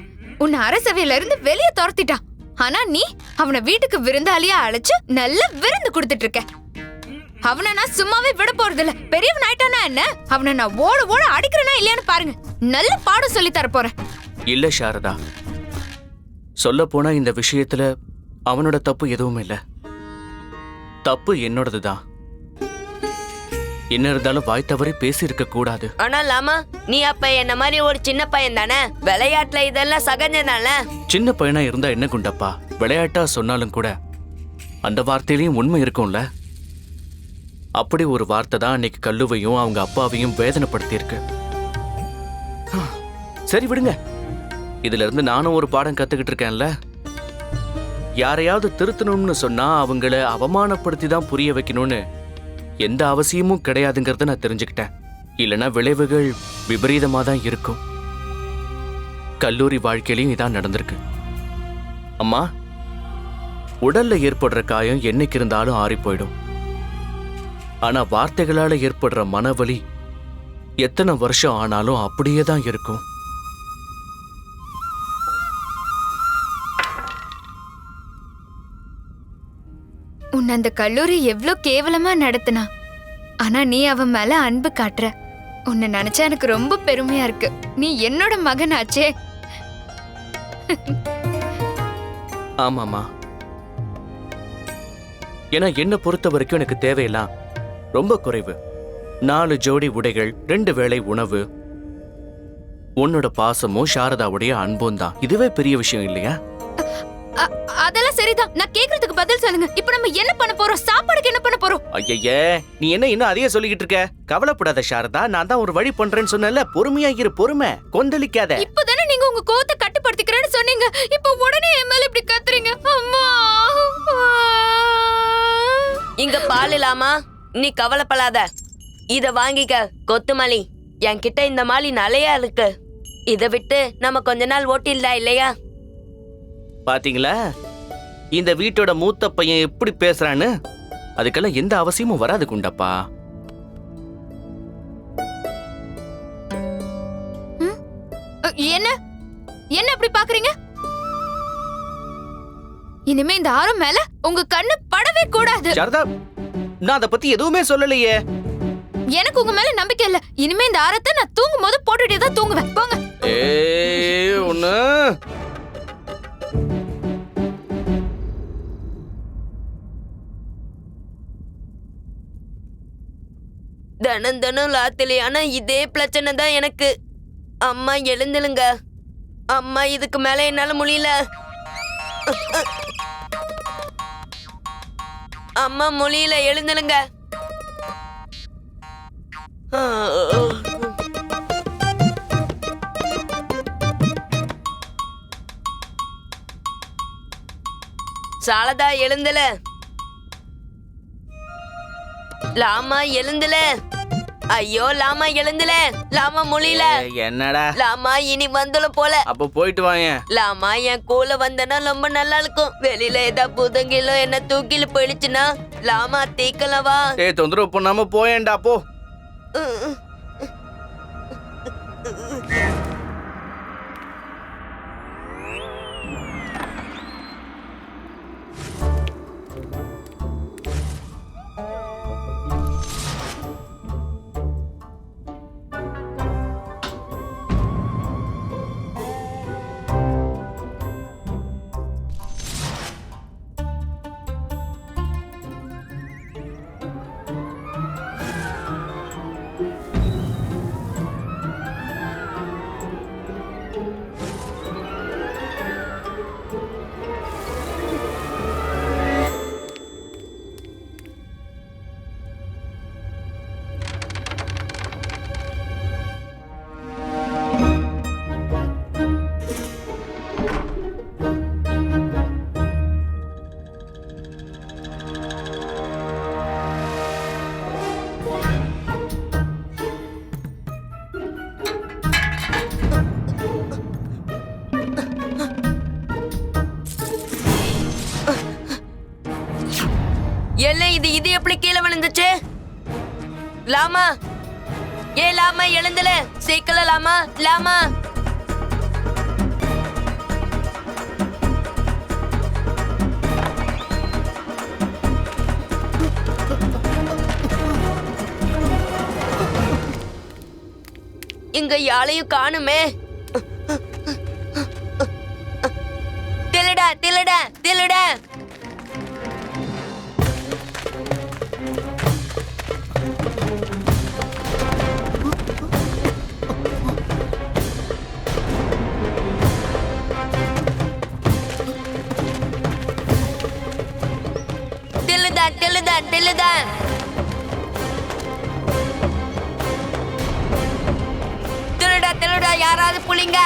உன்னை அரசவையில இருந்து வெளியே துரத்திட்டான். ஆனா நீ அவனை வீட்டுக்கு விருந்தாளியா அழைச்சு நல்ல விருந்து கொடுத்துட்டு இருக்க. அவனை நான் சும்மாவே விட போறது இல்ல. பெரியவன் ஆயிட்டானா என்ன? அவனை நான் ஓட ஓட அடிக்கிறேனா இல்லையான்னு பாருங்க. நல்ல பாடம் சொல்லி தர போறேன். இல்ல சாரதா, சொல்ல போனா இந்த விஷயத்துல அவனோட தப்பு எதுவும் இல்ல. தப்பு என்னோடதுதான். என்ன இருந்தாலும் வாய் தவறி பேசி இருக்க கூடாது. ஆனா லாமா, நீ அப்ப என்ன மாதிரி ஒரு சின்ன பையன் தானே. விளையாட்டுல இதெல்லாம் சகஜம்தானே. சின்ன பையனா இருந்தா என்ன குண்டப்பா, விளையாட்டா சொன்னாலும் கூட அந்த வார்த்தையிலையும் உண்மை இருக்கும்ல. அப்படி ஒரு வார்த்தை தான் அன்னைக்கு கல்லுவையும் அவங்க அப்பாவையும் வேதனைப்படுத்தி இருக்கு. சரி விடுங்க, இதுல இருந்து நானும் ஒரு பாடம் கத்துக்கிட்டு இருக்கேன்ல. யாரையாவது திருத்தணும்னு சொன்னா அவங்கள அவமானப்படுத்தி தான் புரிய வைக்கணும்னு எந்த அவசியமும் கிடையாதுங்கிறத நான் தெரிஞ்சுக்கிட்டேன். இல்லைன்னா விளைவுகள் விபரீதமா தான் இருக்கும். கல்லூரி வாழ்க்கையிலையும் இதான் நடந்திருக்கு. அம்மா, உடல்ல ஏற்படுற காயம் என்னைக்கு இருந்தாலும் ஆறி போயிடும். ஆனா வார்த்தைகளால ஏற்படுற மனவலி எத்தனை வருஷம் ஆனாலும் அப்படியே தான் இருக்கும். உன்னை அந்த கல்லூரி எவ்ளோ கேவலமா நடத்தினா, ஆனா நீ அவன் மேல அன்பு காட்டுற. உன்னை நினைச்சா எனக்கு ரொம்ப பெருமையா இருக்கு. நீ என்னோட மகனாச்சே. ஆமாமா, ஏன்னா என்ன பொறுத்த வரைக்கும் எனக்கு தேவையெல்லாம் ரொம்ப குறைவு. 4 ஜோடி உடைகள், 2 வேளை உணவு, உன்னோட பாசமும் சாரதாவுடைய அன்பும் தான். இதுவே பெரிய விஷயம் இல்லையா? அதெல்லாம் சரிதான். நான் கேக்குறதுக்கு பதில் சொல்லுங்க. இப்ப நம்ம என்ன பண்ண போறோம்? சாப்பாடுக்கு என்ன பண்ண போறோம்? ஐயே, நீ என்ன இன்னும் அதையே சொல்லிக்கிட்டு இருக்க? கவலைப்படாத சாரதா, நான் தான் ஒரு வழி பண்றேன்னு சொன்னல. பொறுமையா இரு, பொறுமை கொந்தளிக்காத. இப்பதானே நீங்க உங்க கோவத்தை கட்டுப்படுத்த குணப்படுத்திக்கிறேன்னு சொன்னீங்க. இப்போ உடனே என் மேல இப்படி கத்துறீங்க. அம்மா இங்க பால் இல்லாமா, நீ கவலைப்படாத. இத வாங்கிக்க கொத்துமல்லி. என்கிட்ட இந்த மாலி நிறையா இருக்கு. இத விட்டு நம்ம கொஞ்ச நாள் ஓட்டிடலாம் இல்லையா? பாத்தீங்களா இந்த வீட்டோட மூத்த பையன் எப்படி பேசுறான்னு? அதுக்கெல்லாம் எந்த அவசியமும் வராது குண்டப்பா. என்ன என்ன அப்படி பாக்குறீங்க? இனிமே இந்த ஆரம் மேல உங்க கண்ணு படவே கூடாது. சாரதா, நான் அத பத்தி எதுவுமே சொல்லலையே. எனக்கு உங்க மேல நம்பிக்கை இல்ல. இனிமே இந்த ஆரத்தை நான் தூங்கும் போது போட்டுட்டே தான் தூங்குவேன். போங்க. ஒண்ணு தினம் தினம் லாத்திலியான இதே பிரச்சனை தான் எனக்கு. அம்மா எழுந்துலுங்க. அம்மா இதுக்கு மேல என்னால முடியல. அம்மா முடியல, எழுந்துலுங்க. சாரதா எழுந்துல. லாமா எழுந்துல. ஐயோ லாமா எழுந்துல. லாமா முடியல. என்னடா லாமா இனி வந்துடும் போல. அப்ப போயிட்டு வாங்க. லாமா என் கூட வந்தனா ரொம்ப நல்லா இருக்கும். வெளியில ஏதா புதங்கிலோ என்ன தூக்கில போயிடுச்சுன்னா லாமா தீக்கலவா. தொந்தரவு பண்ணாம போயேன்டா போ. என்ன இது எப்படி கீழே விழுந்துச்சு? லாமா, ஏ லாமா எழுந்துல. சீக்கிரம் லாமா. லாமா இங்க யாழையும் காணுமே. தில்லுடா தில்லுடா தில்லுடா. தில்லுதான் தில்லுதான். திருடா யாராவது புளிங்க.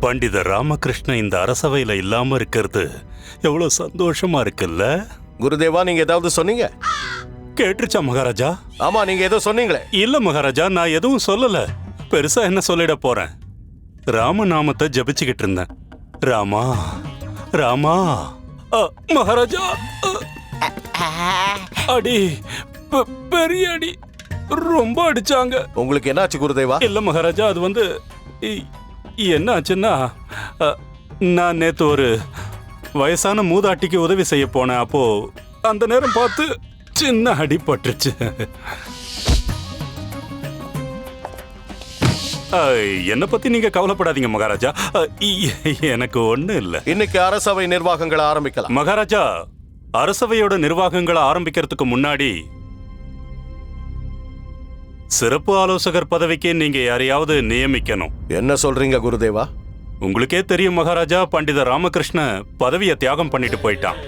பண்டித ராமகிருஷ்ண இந்த அரசவையில இல்லாம இருக்கிறது எவ்வளவு சந்தோஷமா இருக்குல்ல? குருதேவா, நீங்க ஏதாவது சொன்னீங்க? கேட்டுருச்சா மகாராஜா? ஆமா, நீங்க ஏதோ சொன்னீங்களே. இல்ல மகாராஜா, நான் எதுவும் சொல்லல. பெருசா என்ன சொல்லிட போறேன். ராமநாமத்தை ஜபிச்சுக்கிட்டு இருந்தேன். ராமா ராமா. மகாராஜா, அடி பெரிய அடி, ரொம்ப அடிச்சாங்க. உங்களுக்கு என்ன ஆச்சு குருதேவா? இல்ல மகாராஜா, அது வந்து என்ன ஆச்சுன்னா, நான் நேத்து ஒரு வயசான மூதாட்டிக்கு உதவி செய்ய போனேன். அப்போ அந்த நேரம் பார்த்து சின்ன அடி பட்டுருச்சு. என்ன பத்தி நீங்க கவலைப்படாதீங்க மகாராஜா, எனக்கு ஒண்ணு இல்ல. இன்னைக்கு அரசவை நிர்வாகங்களை ஆரம்பிக்கலாம். மகாராஜா, அரசவையோட நிர்வாகங்களை ஆரம்பிக்கிறதுக்கு முன்னாடி சிறப்பு ஆலோசகர் பதவிக்கு நீங்க யாரையாவது நியமிக்கணும். என்ன சொல்றீங்க குருதேவா? உங்களுக்கே தெரியும் மகாராஜா, பண்டித ராமகிருஷ்ண பதவியை தியாகம் பண்ணிட்டு போயிட்டான்.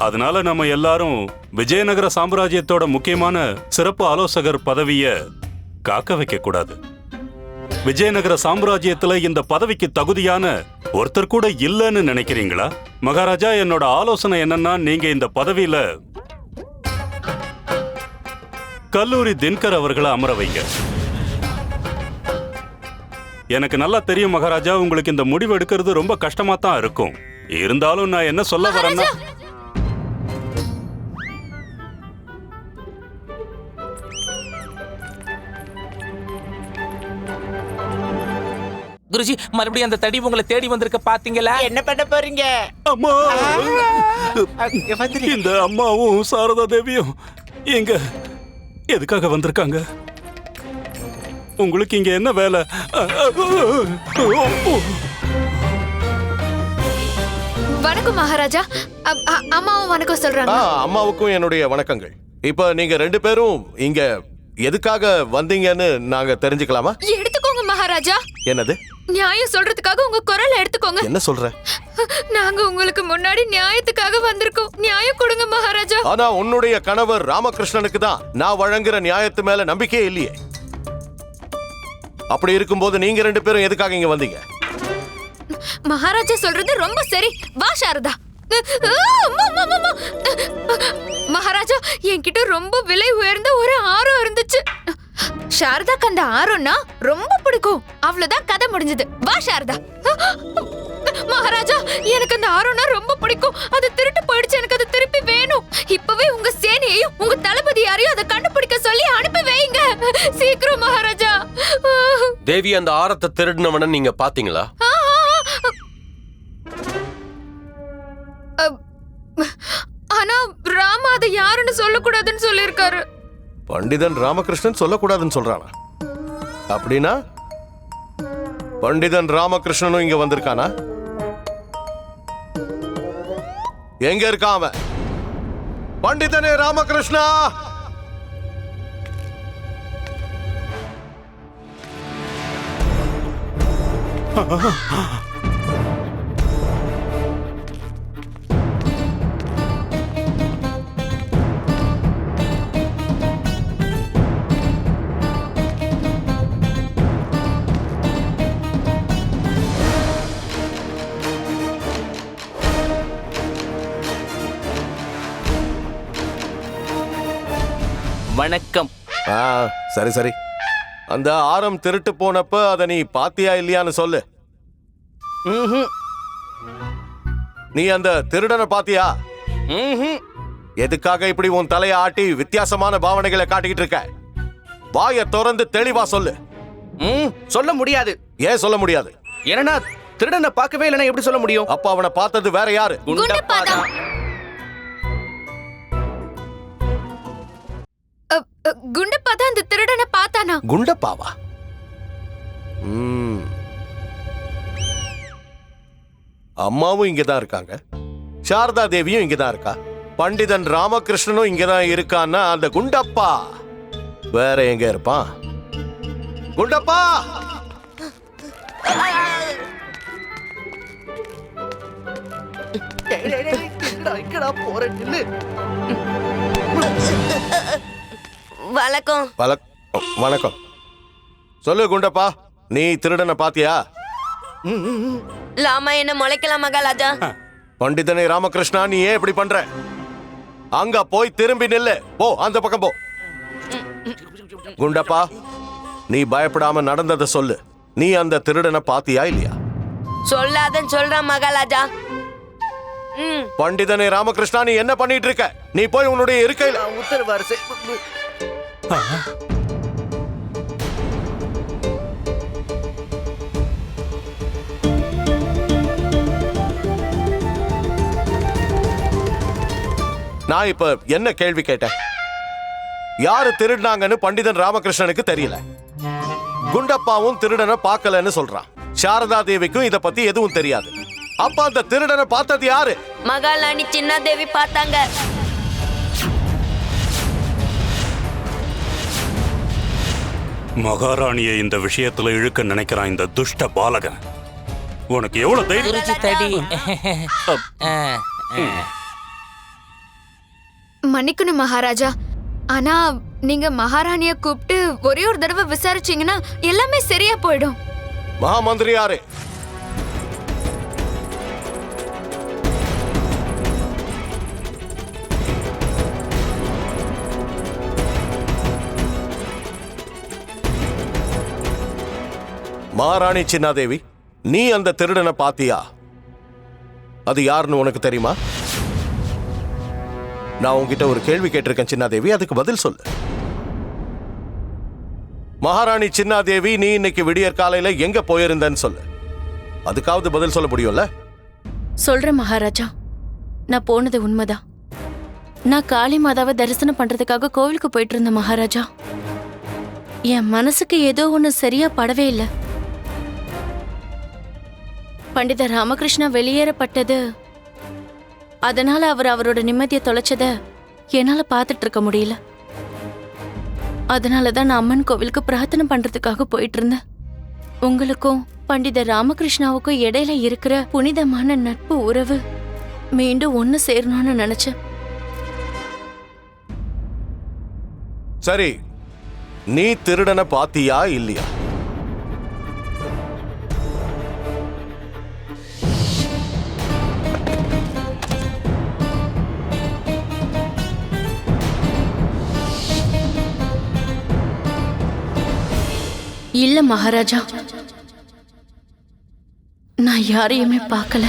அதனால நம்ம எல்லாரும் விஜயநகர சாம்ராஜ்யத்தோட முக்கியமான சிறப்பு ஆலோசகர் பதவிய காக்க வைக்க கூடாது. விஜயநகர சாம்ராஜ்யத்துல இந்த பதவிக்கு தகுதியான ஒருத்தர் கூட இல்லைன்னு நினைக்கிறீங்களா? மகாராஜா, என்னோட ஆலோசனை என்னன்னா, நீங்க இந்த பதவியில கல்லூரி தின்கர் அவர்களை அமர வைங்க. எனக்கு நல்லா தெரியும் மகாராஜா, உங்களுக்கு இந்த முடிவு எடுக்கிறது ரொம்ப கஷ்டமா தான் இருக்கும். இருந்தாலும் நான் என்ன சொல்ல வரேன்னா, குருஜி, மறுபடியும் அந்த தடி உங்களை தேடி வந்திருக்க பாத்தீங்களா? என்ன பண்ண போறீங்க? அம்மா, இந்த அம்மாவும் சாரதா தேவியும் எங்க எதுக்காக வந்திருக்காங்க? உங்களுக்கு இங்க என்ன வேலை? வணக்கம் மகாராஜா. அம்மாவும் வணக்கம் சொல்றாங்க. அம்மாவுக்கும் என்னுடைய வணக்கங்கள். இப்ப நீங்க ரெண்டு பேரும் இங்க எதுக்காக வந்தீங்கன்னு நாங்க தெரிஞ்சுக்கலாமா? எடுத்துக்கோங்க மகாராஜா. என்னது? நியாயம் சொல்றதுக்காக உங்க குரலை எடுத்துக்கோங்க. என்ன சொல்ற? நாங்க உங்களுக்கு முன்னாடி நியாயத்துக்காக வந்திருக்கோம். நியாயம் கொடுங்க மகாராஜா. ஆனா உன்னுடைய கணவர் ராமகிருஷ்ணனுக்கு தான் நான் வழங்குற நியாயத்து மேல நம்பிக்கையே இல்லையே. அப்படி இருக்கும்போது நீங்க ரெண்டு பேரும் எதுக்காக இங்க வந்தீங்க? மகாராஜா சொல்றது ரொம்ப சரி. வா சாரதா. மகாராஜா, என்கிட்ட ரொம்ப விலை உயர்ந்த ஒரு ஆரம் இருந்துச்சு. சாரதாக்கு அந்த ஆரம்னா ரொம்ப பிடிக்கும். அவ்வளவுதான், கதை முடிஞ்சது. வா சாரதா. மகாராஜா, எனக்கு அந்த ஆரம்னா ரொம்ப பிடிக்கும். அது திருட்டு போயிடுச்சு. எனக்கு அது திருப்பி வேணும். இப்பவே உங்க சேனையையும் உங்க தளபதி யாரையும் அதை கண்டுபிடிக்க சொல்லி அனுப்பி வைங்க. சீக்கிரம் மகாராஜா. தேவி, அந்த ஆரத்தை திருடினவன நீங்க பாத்தீங்களா? ஆனா ராமா அதை யாருன்னு சொல்லக்கூடாதுன்னு சொல்லியிருக்காரு. பண்டிதன் ராமகிருஷ்ணன் சொல்லக்கூடாதுன்னு சொல்றானா? அப்படின்னா பண்டிதன் ராமகிருஷ்ணனும் இங்க வந்திருக்கானா? எங்க இருக்கான் அவன்? பண்டிதனே ராமகிருஷ்ணா! வணக்கம். சரி சரி, அந்த ஆரம் திருட்டு போனப்ப அத நீ பாத்தியா இல்லையான்னு சொல்லு. நீ அந்த திருடனை பாத்தியா? எதுக்காக இப்படி உன் தலையை ஆட்டி வித்தியாசமான பாவனைகளை காட்டிக்கிட்டு இருக்க? வாயை திறந்து தெளிவா சொல்லு. சொல்ல முடியாது. ஏன் சொல்ல முடியாது? ஏன்னா திருடனை பார்க்கவே இல்லைன்னா எப்படி சொல்ல முடியும்? அப்ப அவனை பார்த்தது வேற யாரு? குண்டப்பா தான். குண்டப்பா தான் அந்த திருடனை பார்த்தானா? குண்டப்பாவா? அம்மாவும் இங்கதான் இருக்காங்க, சாரதா தேவியும் இங்கதான் இருக்கா, பண்டிதன் ராமகிருஷ்ணனும் இங்கதான் இருக்கான்னா அந்த குண்டப்பா வேற எங்க இருப்பான்? குண்டப்பா! வணக்கம். வணக்கம். சொல்லு குண்டப்பா, நீ திருடனை பாத்தியா? லாமா என்ன முளைக்கலாம் மகாராஜா. பண்டிதனை ராமகிருஷ்ணா, நீ ஏன் இப்படி பண்ற? அங்க போய் திரும்பி நில்லு. போ, அந்த பக்கம் போ. குண்டப்பா, நீ பயப்படாம நடந்ததை சொல்லு. நீ அந்த திருடனை பாத்தியா இல்லையா? சொல்லாதன்னு சொல்றான் மகாராஜா. பண்டிதனை ராமகிருஷ்ணா, நீ என்ன பண்ணிட்டு இருக்க? நீ போய் உன்னுடைய இருக்கையில உத்தரவாரிசை. நான் இப்ப என்ன கேள்வி கேட்டேன்? யாரு திருடினாங்கன்னு பண்டிதன் ராமகிருஷ்ணனுக்கு தெரியல. குண்டப்பாவும் திருடனை பார்க்கலன்னு சொல்றான். சாரதா தேவிக்கும் இத பத்தி எதுவும் தெரியாது. அப்ப அந்த திருடனை பார்த்தது யாரு? மகாராணி சின்ன தேவி பார்த்தாங்க. மகாராணியை இந்த விஷயத்துல இழுக்க நினைக்கிறான் இந்த துஷ்ட பாலகன். உனக்கு எவ்வளவு தைரியம்? மன்னிக்கணும் மகாராஜா, ஆனா நீங்க மகாராணிய கூப்பிட்டு ஒரே ஒரு தடவை விசாரிச்சீங்கன்னா எல்லாமே சரியா போயிடும். மகாமந்திரியாரே, மகாராணி சின்னாதேவி, நீ அந்த திருடனை பாத்தியா? அது யாருன்னு உனக்கு தெரியுமா? நான் உன்கிட்ட ஒரு கேள்வி கேட்டிருக்கேன் சின்னாதேவி, அதுக்கு பதில் சொல்லு. மகாராணி சின்னாதேவி, நீ இன்னைக்கு விடியற் காலையில எங்க போயிருந்தன்னு சொல்லு. அதுக்காவது பதில் சொல்ல முடியும்ல? சொல்றேன் மகாராஜா, நான் போனது உண்மைதான். நான் காளி மாதாவை தரிசனம் பண்றதுக்காக கோவிலுக்கு போயிட்டு இருந்தேன் மகாராஜா. என் மனசுக்கு ஏதோ ஒண்ணு சரியா படவே இல்லை. பண்டித ராமகிருஷ்ணா வெளியேறப்பட்டது, அதனால அவர் அவரோட நிம்மதியை தொலைச்சத என்னால பார்த்துட்டு இருக்க முடியல. அதனாலதான் நான் அம்மன் கோவிலுக்கு பிரார்த்தனை பண்றதுக்காக போயிட்டு இருந்தேன். உங்களுக்கும் பண்டித ராமகிருஷ்ணாவுக்கும் இடையில இருக்கிற புனிதமான நட்பு உறவு மீண்டும் ஒன்னு சேரணும்னு நினைச்சேன். சரி, நீ திருடனை பாத்தியா இல்லையா? இல்ல மகாராஜா, நான் யாரையுமே பார்க்கல.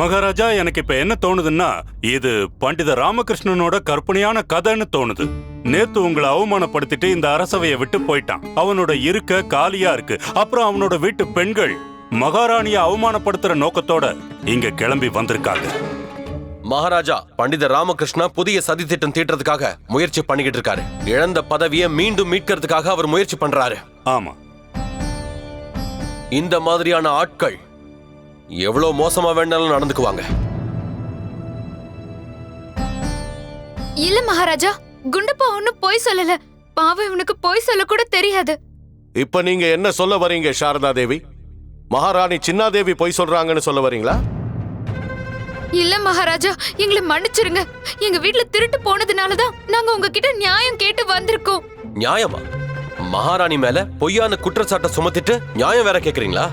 மகாராஜா, எனக்கு இப்ப என்ன தோணுதுன்னா, இது பண்டித ராமகிருஷ்ணனோட கற்பனையான கதைன்னு தோணுது. நேத்து உங்களை அவமானப்படுத்திட்டு இந்த அரசவையை விட்டு போயிட்டான். அவனோட இருக்க காலியா இருக்கு. அப்புறம் அவனோட வீட்டு பெண்கள் மகாராணிய அவமானப்படுத்துற நோக்கத்தோட இங்க கிளம்பி வந்திருக்காங்க. மகாராஜா, பண்டித ராமகிருஷ்ணா புதிய சதி திட்டம் தீட்டுறதுக்காக முயற்சி பண்ணிக்கிட்டு இருக்காரு. இழந்த பதவியை மீண்டும் மீட்கிறதுக்காக அவர் முயற்சி பண்றாரு. ஆமா, இந்த மாதிரியான ஆட்கள் எவ்வளவு மோசமா வேணாலும் நடந்துக்குவாங்க. இல்ல மகாராஜா, குண்டப்பா ஒன்னும் பொய் சொல்லல. பாவம், இவனுக்கு பொய் சொல்ல கூட தெரியாது. இப்ப நீங்க என்ன சொல்ல வரீங்க சாரதா தேவி? மகாராணி சின்னாதேவி பொய் சொல்றாங்கன்னு சொல்ல வரீங்களா? இல்ல மகாராஜா, எங்களை மன்னிச்சிருங்க. எங்க வீட்டுல திருட்டு போனதுனாலதான் நாங்க உங்ககிட்ட நியாயம் கேட்டு வந்திருக்கோம். நியாயமா? மகாராணி மேல பொய்யான குற்றச்சாட்டை சுமத்திட்டு நியாயம் வேற கேக்குறீங்களா?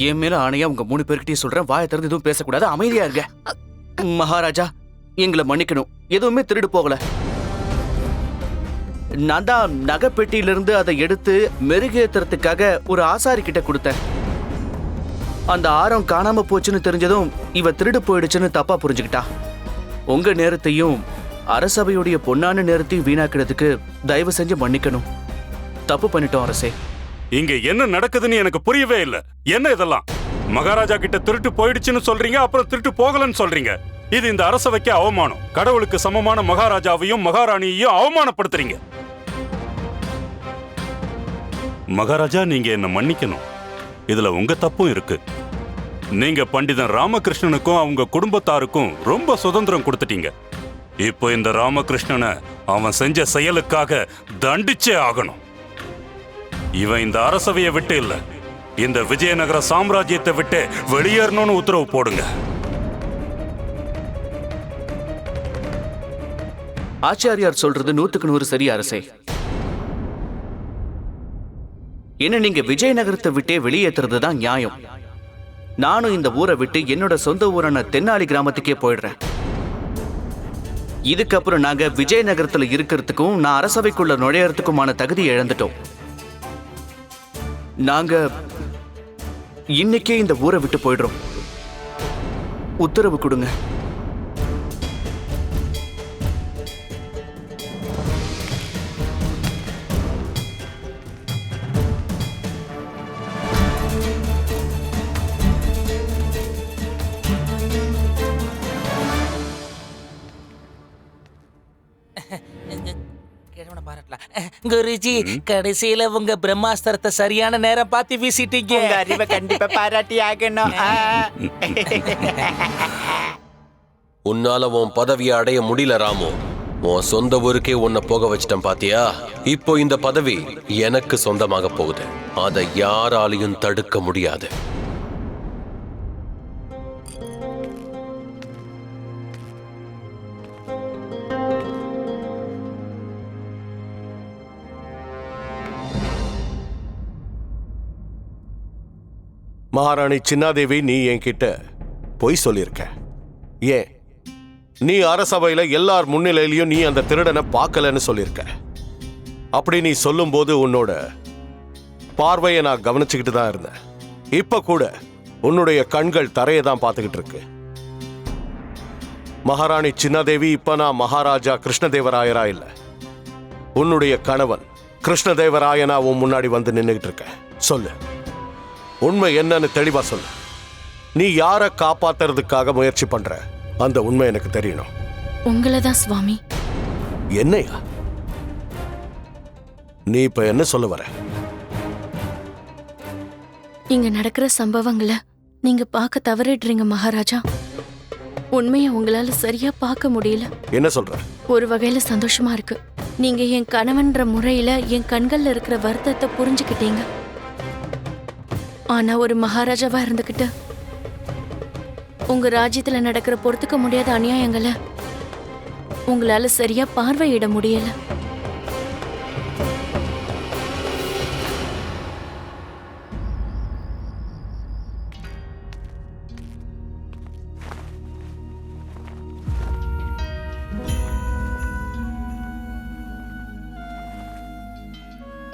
என் மேல ஆணையா உங்க 3 பேர்கிட்டயும் சொல்றேன், வாயை திறந்து எதுவும் பேசக்கூடாது, அமைதியா இருங்க. மகாராஜா, எங்களை மன்னிக்கணும், எதுவுமே திருடு போகல. நான் தான் நகைப்பெட்டியிலிருந்து அதை எடுத்து மெருகேத்துறதுக்காக ஒரு ஆசாரி கிட்ட கொடுத்தேன். அந்த ஆரம் காணாம போச்சுன்னு தெரிஞ்சதும் இவ திருடு போயிடுச்சுன்னு தப்பா புரிஞ்சுக்கிட்டா. உங்க நேரத்தையும் அரசபையுடைய பொன்னான நேரத்தையும் வீணாக்கிறதுக்கு தயவு செஞ்சு மன்னிக்கணும். தப்பு பண்ணிட்டோம் அரசே. இங்க என்ன நடக்குதுன்னு எனக்கு புரியவே இல்ல. என்ன இதெல்லாம்? மகாராஜா கிட்ட திருட்டு போயிடுச்சுன்னு சொல்றீங்க, அப்புறம் திருட்டு போகலன்னு சொல்றீங்க. இது இந்த அரசவைக்கு அவமானம். கடவுளுக்கு சமமான மகாராஜாவையும் மகாராணியையும் அவமானப்படுத்துறீங்க. மகாராஜா, நீங்க என்ன மன்னிக்கணும். இதுல உங்க தப்பும் இருக்கு. நீங்க பண்டிதன் ராமகிருஷ்ணனுக்கும் அவங்க குடும்பத்தாருக்கும் ரொம்ப சுதந்திரம் கொடுத்துட்டீங்க. இப்போ இந்த ராமகிருஷ்ணனை அவன் செஞ்ச செயலுக்காக தண்டிச்சே ஆகணும். இவன் இந்த அரசவையை விட்டு இல்ல, இந்த விஜயநகர சாம்ராஜ்யத்தை விட்டு வெளியேறணும்னு உத்தரவு போடுங்க. ஆச்சாரியார் சொல்றது 100க்கு 100 சரி அரசே. என்ன நீங்க விஜயநகரத்தை விட்டே வெளியேற்றுறது தான் நியாயம். நானும் இந்த ஊரை விட்டு என்னோட சொந்த ஊரான தென்னாலி கிராமத்துக்கே போயிடுறேன். இதுக்கப்புறம் நாங்க விஜயநகரத்துல இருக்கிறதுக்கும் நான் அரசவைக்குள்ள நுழையறதுக்குமான தகுதி இழந்துட்டோம். நாங்க இன்னைக்கே இந்த ஊரை விட்டு போயிடுறோம். உத்தரவு கொடுங்க. குருஜி, கடைசியில உங்க பிரம்மாஸ்திரத்தை சரியான நேரம் பார்த்து வீசிட்டீங்க. உங்க அறிவை கண்டிப்பா பாராட்டி ஆகணும். உன்னால உன் பதவியை அடைய முடியல ராமு. உன் சொந்த ஊருக்கே உன்னை போக வச்சிட்டேன் பாத்தியா? இப்போ இந்த பதவி எனக்கு சொந்தமாக போகுது. அதை யாராலையும் தடுக்க முடியாது. மகாராணி சின்னாதேவி, நீ என்கிட்ட பொய் சொல்லியிருக்க. ஏன்? நீ அரசவையில எல்லார் முன்னிலையிலையும் நீ அந்த திருடனை பார்க்கலன்னு சொல்லியிருக்க. அப்படி நீ சொல்லும்போது உன்னோட பார்வையை நான் கவனிச்சுக்கிட்டு தான் இருந்தேன். இப்ப கூட உன்னுடைய கண்கள் தரையை தான் பார்த்துக்கிட்டு இருக்கு. மகாராணி சின்னாதேவி, இப்ப நான் மகாராஜா கிருஷ்ணதேவராயரா இல்ல, உன்னுடைய கணவன் கிருஷ்ணதேவராயனா உன் முன்னாடி வந்து நின்னுகிட்டு இருக்க. சொல்லு, உண்மை என்னன்னு தெளிவா சொல்லு. நீ யாரை காப்பாத்துறதுக்காக முயற்சி பண்ற? அந்த உண்மை எனக்கு தெரியணும். உங்களதான் சுவாமி. என்னையா நீ இப்ப என்ன சொல்ல வர? இங்க நடக்கிற சம்பவங்களை நீங்க பார்க்க தவறிடுறீங்க மகாராஜா. உண்மையை உங்களால சரியா பார்க்க முடியல. என்ன சொல்ற? ஒரு வகையில சந்தோஷமா இருக்கு. நீங்க என் கணவன்ற முறையில என் கண்கள்ல இருக்கிற வருத்தத்தை புரிஞ்சுக்கிட்டீங்க. ஆனா ஒரு மகாராஜாவா இருந்துகிட்டு உங்க ராஜ்யத்துல நடக்கிற பொறுத்துக்க முடியாத அநியாயங்களை உங்களால சரியா பார்வையிட முடியல.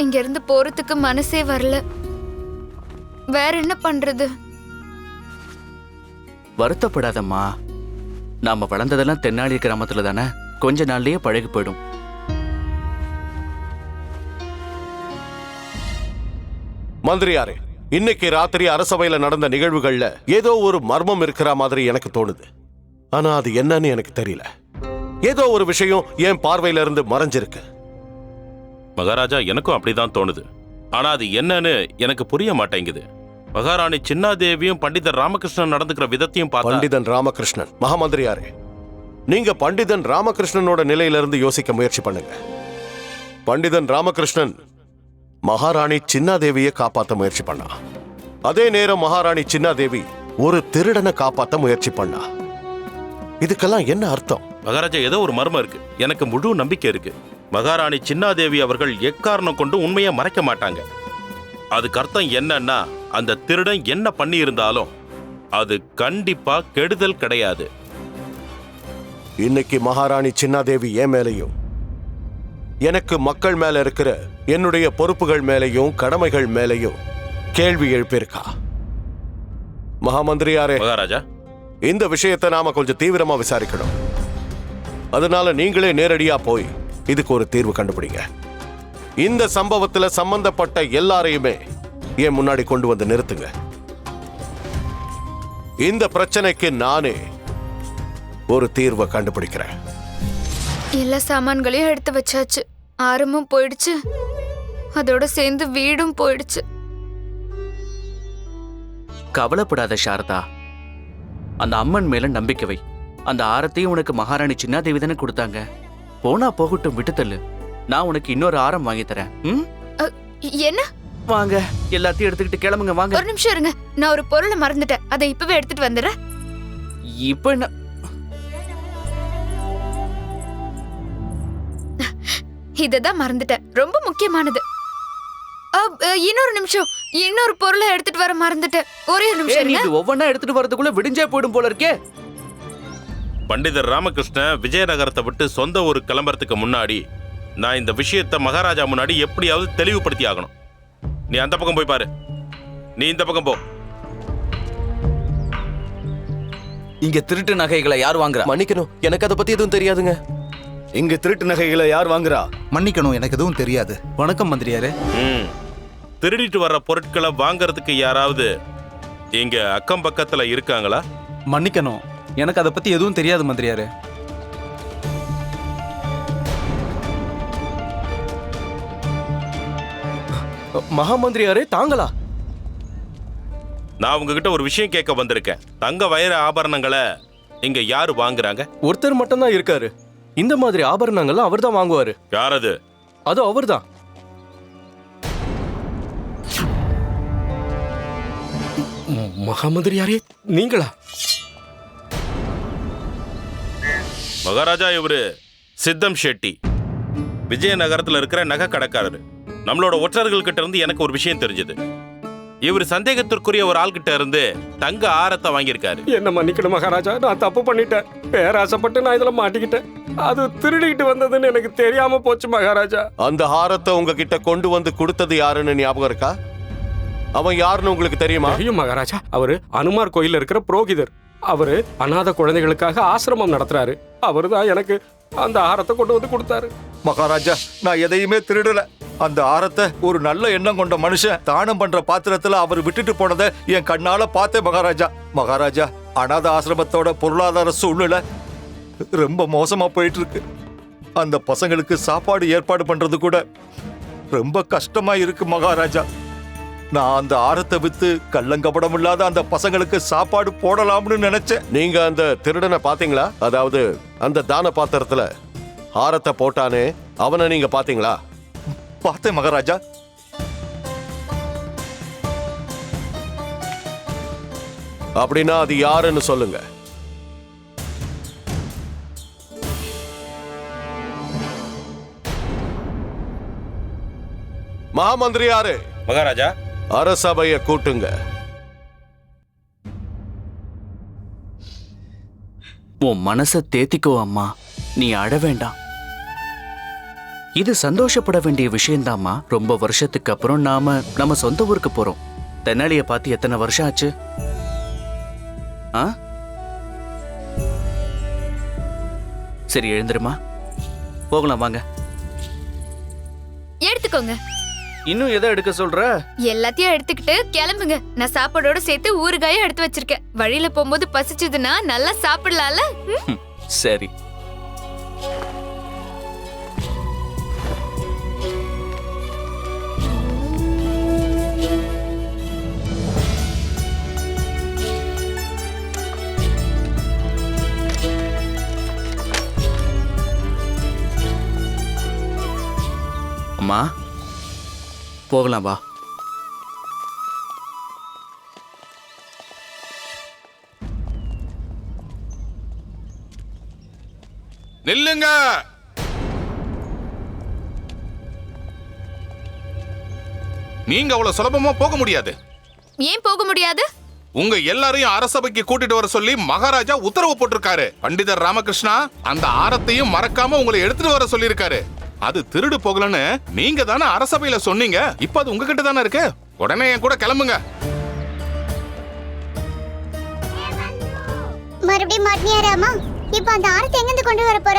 இங்க இருந்து போறதுக்கு மனசே வரல. வேற என்ன பண்றது? வருத்தப்படாதம்மா. நாம வளர்ந்ததெல்லாம் தென்னாலி கிராமத்துல தானே. கொஞ்ச நாள்லயே பழகி போயிடும். மந்திரியாரே, இன்னைக்கு ராத்திரி அரசவையில நடந்த நிகழ்வுகள்ல ஏதோ ஒரு மர்மம் இருக்கிற மாதிரி எனக்கு தோணுது. ஆனா அது என்னன்னு எனக்கு தெரியல. ஏதோ ஒரு விஷயம் என் பார்வையில இருந்து மறைஞ்சிருக்கு. மகாராஜா, எனக்கும் அப்படிதான் தோணுது. ஆனா அது என்னன்னு எனக்கு புரிய மாட்டேங்குது. மகாராணி சின்னாதேவியும் பண்டிதர் ராமகிருஷ்ணன் நடந்துக்கிற விதத்தையும் பார்த்தா... பண்டிதன் ராமகிருஷ்ணன், மகாமந்திரியாரே, நீங்க பண்டிதன் ராமகிருஷ்ணனோட நிலையிலிருந்து யோசிக்க முயற்சி பண்ணுங்க. பண்டிதன் ராமகிருஷ்ணன் மகாராணி சின்னாதேவியை காப்பாற்ற முயற்சி பண்ணா. அதே நேரம் மகாராணி சின்னாதேவி ஒரு திருடனை காப்பாற்ற முயற்சி பண்ணா. இதுக்கெல்லாம் என்ன அர்த்தம்? மகாராஜா, ஏதோ ஒரு மர்மம் இருக்கு. எனக்கு முழு நம்பிக்கை இருக்கு. மகாராணி சின்னாதேவி அவர்கள் எக்காரணம் கொண்டு உண்மையை மறைக்க மாட்டாங்க. அதுக்கு அர்த்தம் என்னன்னா, அந்த திருடன் என்ன பண்ணி இருந்தாலும் அது கண்டிப்பா கெடுதல் கிடையாது. இன்னைக்கு மகாராணி சின்னாதேவி என் மேலையும் எனக்கு மக்கள் மேல இருக்கிற என்னுடைய பொறுப்புகள் மேலையும் கடமைகள் மேலையும் கேள்வி எழுப்பியிருக்கா. மகாமந்திரியாரே, மகாராஜா, இந்த விஷயத்தை நாம கொஞ்சம் தீவிரமா விசாரிக்கணும். அதனால நீங்களே நேரடியா போய் இதுக்கு ஒரு தீர்வு கண்டுபிடிங்க. இந்த சம்பவத்துல சம்பந்தப்பட்ட எல்லாரையுமே என் முன்னாடி கொண்டு வந்து நிறுத்துங்க. இந்த பிரச்சனைக்கு நானே ஒரு தீர்வை கண்டுபிடிக்கிறேன். எல்லா சாமான்களையும் எடுத்து வச்சாச்சு. ஆரமும் போயிடுச்சு, அதோட சேர்ந்து வீடும் போயிடுச்சு. கவலைப்படாத சாரதா. அந்த அம்மன் மேல நம்பிக்கை வை. அந்த ஆரத்தையும் உனக்கு மகாராணி சின்னாதேவி தானே கொடுத்தாங்க. போனா போகட்டும், விட்டு தள்ளு. நான் உனக்கு இன்னொரு ஆரம் வாங்கி தரேன். என்ன? வாங்க, எல்லாத்தையும் எடுத்துக்கிட்டு கிளம்புங்க. வாங்க. ஒரு நிமிஷம் இருங்க, நான் ஒரு பொருளை மறந்துட்டேன். அதை இப்பவே எடுத்துட்டு வந்துடுறேன். இப்ப என்ன? இததான் மறந்துட்டேன், ரொம்ப முக்கியமானது. இன்னொரு நிமிஷம், இன்னொரு பொருளை எடுத்துட்டு வர மறந்துட்டேன். ஒரே ஒரு நிமிஷம். ஒவ்வொன்னா எடுத்துட்டு வரதுக்குள்ள விடிஞ்சே போயிடும் போல இருக்கே. பண்டிதர் ராமகிருஷ்ணன் விஜயநகரத்தை விட்டு சொந்த ஊர் கிளம்புறதுக்கு முன்னாடி நான் இந்த விஷயத்தை மகாராஜா முன்னாடி எப்படியாவது தெளிவுபடுத்தி ஆகணும். நீ அந்த பக்கம் போய் பாரு, நீ இந்த பக்கம் போ. இங்க திருட்டு நகைகளை யார் வாங்குறா? மன்னிக்கணும், எனக்கு அதை பத்தி எதுவும் தெரியாதுங்க. இங்க திருட்டு நகைகளை யார் வாங்குறா? மன்னிக்கணும், எனக்கு எதுவும் தெரியாது. வணக்கம் மந்திரியாரே. திருடிட்டு வர்ற பொருட்களை வாங்கறதுக்கு யாராவது இங்க அக்கம் பக்கத்துல இருக்காங்களா? மன்னிக்கணும், எனக்கு அதை பத்தி எதுவும் தெரியாது மந்திரியாரே. மகாமந்திரியாரே, தாங்களா? நான் உங்ககிட்ட ஒரு விஷயம் கேட்க வந்திருக்கேன். தங்க வைர ஆபரணங்களை இங்க யாரு வாங்குறாங்க? ஒருத்தர் மட்டும்தான் இருக்காரு. இந்த மாதிரி ஆபரணங்கள்லாம் அவர் தான் வாங்குவாரு. யார் அது? அது அவர்தான். மகாமந்திரியாரே, நீங்களா? மகாராஜா, இவரு சித்தம் ஷெட்டி, விஜயநகரத்துல இருக்கிற நகை கடைக்காரரு. நம்மளோட ஒற்றர்கள் கிட்ட இருந்து எனக்கு ஒரு விஷயம் தெரிஞ்சது. இவர் சந்தேகத்திற்குரிய ஒரு ஆள்கிட்ட இருந்து தங்க ஆரத்தை வாங்கியிருக்காரு. என்ன மன்னிக்கணும் மகாராஜா, நான் தப்பு பண்ணிட்டேன். பேராசப்பட்டு நான் இதுல மாட்டிக்கிட்டேன். அது திருடிக்கிட்டு வந்ததுன்னு எனக்கு தெரியாம போச்சு மகாராஜா. அந்த ஹாரத்தை உங்ககிட்ட கொண்டு வந்து கொடுத்தது யாருன்னு ஞாபகம் இருக்கா? அவன் யாருன்னு உங்களுக்கு தெரியுமா? தெரியும் மகாராஜா. அவரு அனுமார் கோயில்ல இருக்கிற புரோகிதர். அவரு அநாத குழந்தைகளுக்காக ஆசிரமம் நடத்துறாரு. அவரு தான் எனக்கு அந்த ஆரத்தை கொண்டு வந்து கொடுத்தாரு. மகாராஜா, நான் எதையுமே திருடல. அந்த ஆரத்தை ஒரு நல்ல எண்ணம் கொண்ட மனுஷன் தானம் பண்ற பாத்திரத்துல அவர் விட்டுட்டு போனதை என் கண்ணால பார்த்தேன் மகாராஜா. மகாராஜா, அநாத ஆசிரமத்தோட பொருளாதார சூழ்நிலை ரொம்ப மோசமா போயிட்டு இருக்கு. அந்த பசங்களுக்கு சாப்பாடு ஏற்பாடு பண்றது கூட ரொம்ப கஷ்டமா இருக்கு மகாராஜா. நான் அந்த ஆரத்தை வித்து கள்ளங்கபடம் இல்லாத அந்த பசங்களுக்கு சாப்பாடு போடலாம்னு நினைச்சேன். நீங்க அந்த திருடனை பாத்தீங்களா? அதாவது அந்த தான பாத்திரத்துல ஆரத்தை போட்டானே, அவனை நீங்க பாத்தீங்களா? பார்த்தேன் மகாராஜா. அப்படின்னா அது யாருன்னு சொல்லுங்க. மகாமந்திரியாரே. மகாராஜா, அரசபைய கூட்டுங்க. உன் மனசை தேத்திக்கோ அம்மா, நீ அழ வேண்டாம். இது சந்தோஷப்பட வேண்டிய விஷயம்தாம்மா. ரொம்ப வருஷத்துக்கு அப்புறம் நம்ம சொந்த ஊருக்கு போறோம். தென்னாலிய பார்த்து எத்தனை வருஷம் ஆச்சு? சரி, எழுந்துருமா, போகலாம் வாங்க. எடுத்துக்கோங்க. இன்னும் எதை எடுக்க சொல்ற? எல்லாத்தையும் எடுத்துக்கிட்டு கிளம்புங்க. நான் சாப்பாடோட சேர்த்து ஊறுகாயும் எடுத்து வச்சிருக்கேன். வழியில போகும்போது பசிச்சதுன்னா நல்லா சாப்பிடலாம்ல. சரி. அம்மா, போகலாம் வா. நில்லுங்க. நீங்க அவ்வளவு சுலபமா போக முடியாது. ஏன் போக முடியாது? உங்க எல்லாரையும் அரசபைக்கு கூட்டிட்டு வர சொல்லி மகாராஜா உத்தரவு போட்டிருக்காரு. பண்டிதர் ராமகிருஷ்ணா அந்த ஆரத்தையும் மறக்காம உங்களை எடுத்துட்டு வர சொல்லியிருக்காரு. அது திருடு போகலன்னு நீங்க தானே அரசபையில சொன்னீங்க. இப்ப அது உங்ககிட்ட தானே இருக்கு. உடனே என் கூட கிளம்புங்க. மறுபடியும் மாட்டினியாராமா? இப்ப அந்த ஆரத்தை எங்கிருந்து கொண்டு வர போற?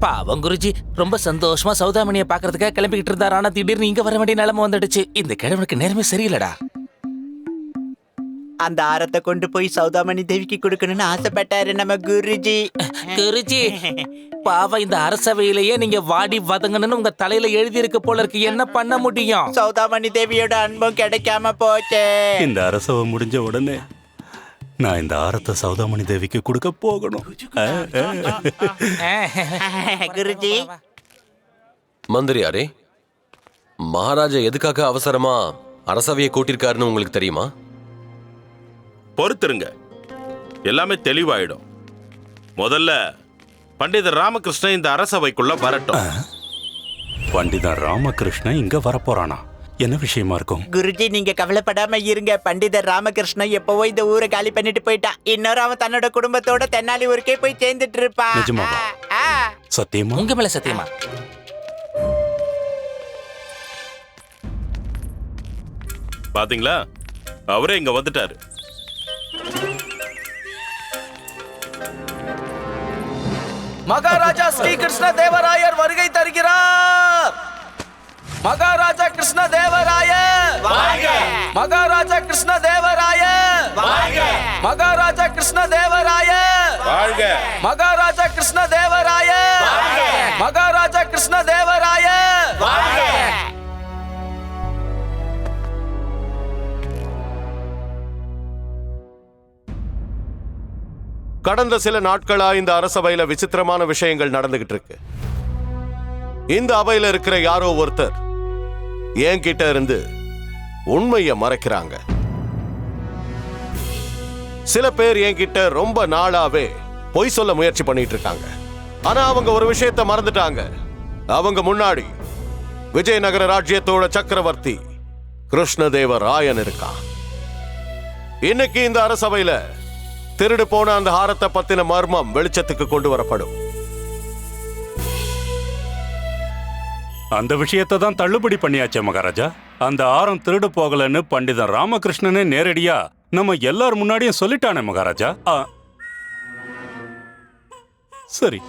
பாவம் குருஜி, ரொம்ப சந்தோஷமா சௌதாமணியை பாக்குறதுக்காக கிளம்பிக்கிட்டு இருந்தாரு. ஆனா திடீர்னு இங்க வர வேண்டிய நிலைமை வந்துடுச்சு. இந்த கிழவனுக்கு நேரமே சரியில்லடா. அந்த ஆரத்தை கொண்டு போய் சௌதாமணி தேவிக்கு கொடுக்கணும்னு ஆசைப்பட்டாரு நம்ம குருஜி. குருஜி, பாவம் இந்த அரசவையிலேயே நீங்க வாடி வதங்கணும்னு உங்க தலையில எழுதி இருக்கு போல இருக்கு. என்ன பண்ண முடியும்? சௌதாமணி தேவியோட அன்பும் கிடைக்காம போச்சு. இந்த அரசவை முடிஞ்ச உடனே நான் இந்த ஆரத்தை சௌதாமணி தேவிக்கு கொடுக்க போகணும். குருஜி, மந்திரியாரே, மகாராஜா எதுக்காக அவசரமா அரசவையை கூட்டிருக்காருன்னு உங்களுக்கு தெரியுமா? பொறுத்துருங்க, எல்லாமே தெளிவாயிடும். முதல்ல பண்டிதர் ராமகிருஷ்ணன் இந்த அரசவைக்குள்ள வரட்டும். பண்டிதர் ராமகிருஷ்ணன் இங்க வரப்போறானா? என்ன விஷயமா இருக்கும்? குருஜி, நீங்க கவலைப்படாம இருங்க. பண்டிதர் ராமகிருஷ்ணன் எப்பவோ இந்த ஊரை காலி பண்ணிட்டு போயிட்டான். இன்னொரு அவன் தன்னோட குடும்பத்தோட தென்னாலி ஊருக்கே போய் சேர்ந்துட்டு இருப்பான். நிஜமாவா? சத்தியமா? உங்க மேல சத்தியமா? பாத்தீங்களா, அவரே இங்க வந்துட்டாரு. மகாராஜா ஸ்ரீ கிருஷ்ண தேவராயர் வருகை தருகிறார். மகாராஜா கிருஷ்ண தேவராயர் வாழ்க! மகாராஜா கிருஷ்ண தேவராயர் வாழ்க! மகாராஜா கிருஷ்ண தேவராயர் வாழ்க! மகாராஜா கிருஷ்ண தேவராயர் வாழ்க! மகாராஜா கிருஷ்ண தேவராயர் வாழ்க! கடந்த சில நாட்களா இந்த அரசவையில விசித்திரமான விஷயங்கள் நடந்துகிட்டு இருக்கு. இந்த அவையில இருக்கிற யாரோ ஒருத்தர் என்கிட்ட இருந்து உண்மையை மறைக்கிறாங்க. சில பேர் என்கிட்ட ரொம்ப நாளாவே பொய் சொல்ல முயற்சி பண்ணிட்டு இருக்காங்க. ஆனா அவங்க ஒரு விஷயத்தை மறந்துட்டாங்க. அவங்க முன்னாடி விஜயநகர ராஜ்யத்தோட சக்கரவர்த்தி கிருஷ்ணதேவராயன் இருக்கான். இன்னைக்கு இந்த அரசவையில திருடு போன அந்த ஹாரத்தை பத்தின மர்மம் வெளிச்சத்துக்கு கொண்டு வரப்படும். அந்த விஷயத்தை தான் தள்ளுபடி பண்ணியாச்சே மகாராஜா. அந்த ஆரம் திருடு போகலன்னு பண்டிதன் ராமகிருஷ்ணனே நேரடியா நம்ம எல்லார் முன்னாடியும் சொல்லிட்டானே மகாராஜா. சரி.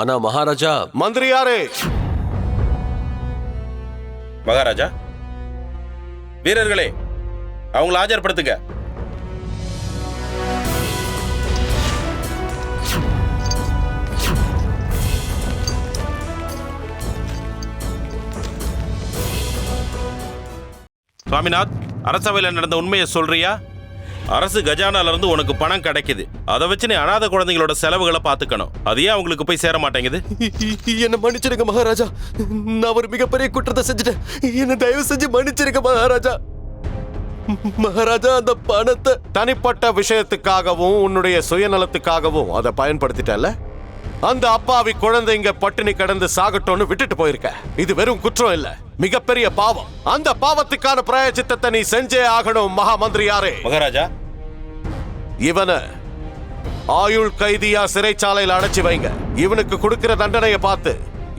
ஆனா மகாராஜா, மந்திரியாரே. மகாராஜா, வீரர்களே, அவங்கள ஆஜர்படுத்துங்க. சுவாமிநாத், அரசவையில நடந்த உண்மையை சொல்றியா? அரசு கஜானால இருந்து உனக்கு பணம் கிடைக்குது. அதை வச்சு நீ அனாதை குழந்தைங்களோட செலவுகளை பாத்துக்கணும். அது ஏன் அவங்களுக்கு போய் சேர மாட்டேங்குது? என்ன மன்னிச்சிருங்க மகாராஜா. நான் ஒரு மிகப்பெரிய குற்றத்தை செஞ்சுட்டேன். என்ன தயவு செஞ்சு மன்னிச்சிருங்க மகாராஜா. மகாராஜா, அந்த பணத்தை தனிப்பட்ட விஷயத்துக்காகவும் உன்னுடைய சுயநலத்துக்காகவும் அதை பயன்படுத்திட்டல. அந்த அப்பாவி குழந்தைங்க பட்டினி கடந்து சாகட்டோன்னு விட்டுட்டு போயிருக்க. இது வெறும் குற்றம் இல்ல, மிகப்பெரிய பாவம். அந்த பாவத்துக்கான பிராயச்சித்தத்தை நீ செஞ்சே ஆகணும் மகாமந்திரியாரே. மகாராஜா, இவனை ஆயுள் கைதியா சிறைச்சாலையில் அடைச்சு வைங்க. இவனுக்கு கொடுக்கிற தண்டனையை பார்த்து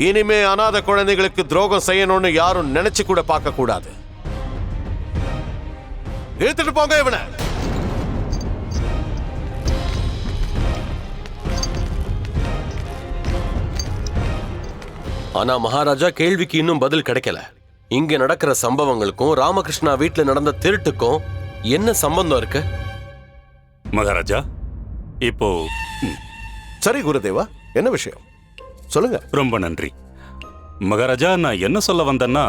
இனிமே அனாதை குழந்தைகளுக்கு துரோகம் செய்யணும்னு யாரும் நினைச்சு கூட பார்க்க கூடாது. எடுத்துட்டு போங்க இவனை. ஆனா மகாராஜா, கேள்விக்கு இன்னும் பதில் கிடைக்கல. இங்க நடக்கிற சம்பவங்களுக்கும் ராமகிருஷ்ணா வீட்டுல நடந்த திருட்டுக்கும் என்ன சம்பந்தம் இருக்கு? மகாராஜா, இப்போ சரி குருதேவா, என்ன விஷயம் சொல்லுங்க. ரொம்ப நன்றி மகாராஜா. நான் என்ன சொல்ல வந்தேன்னா,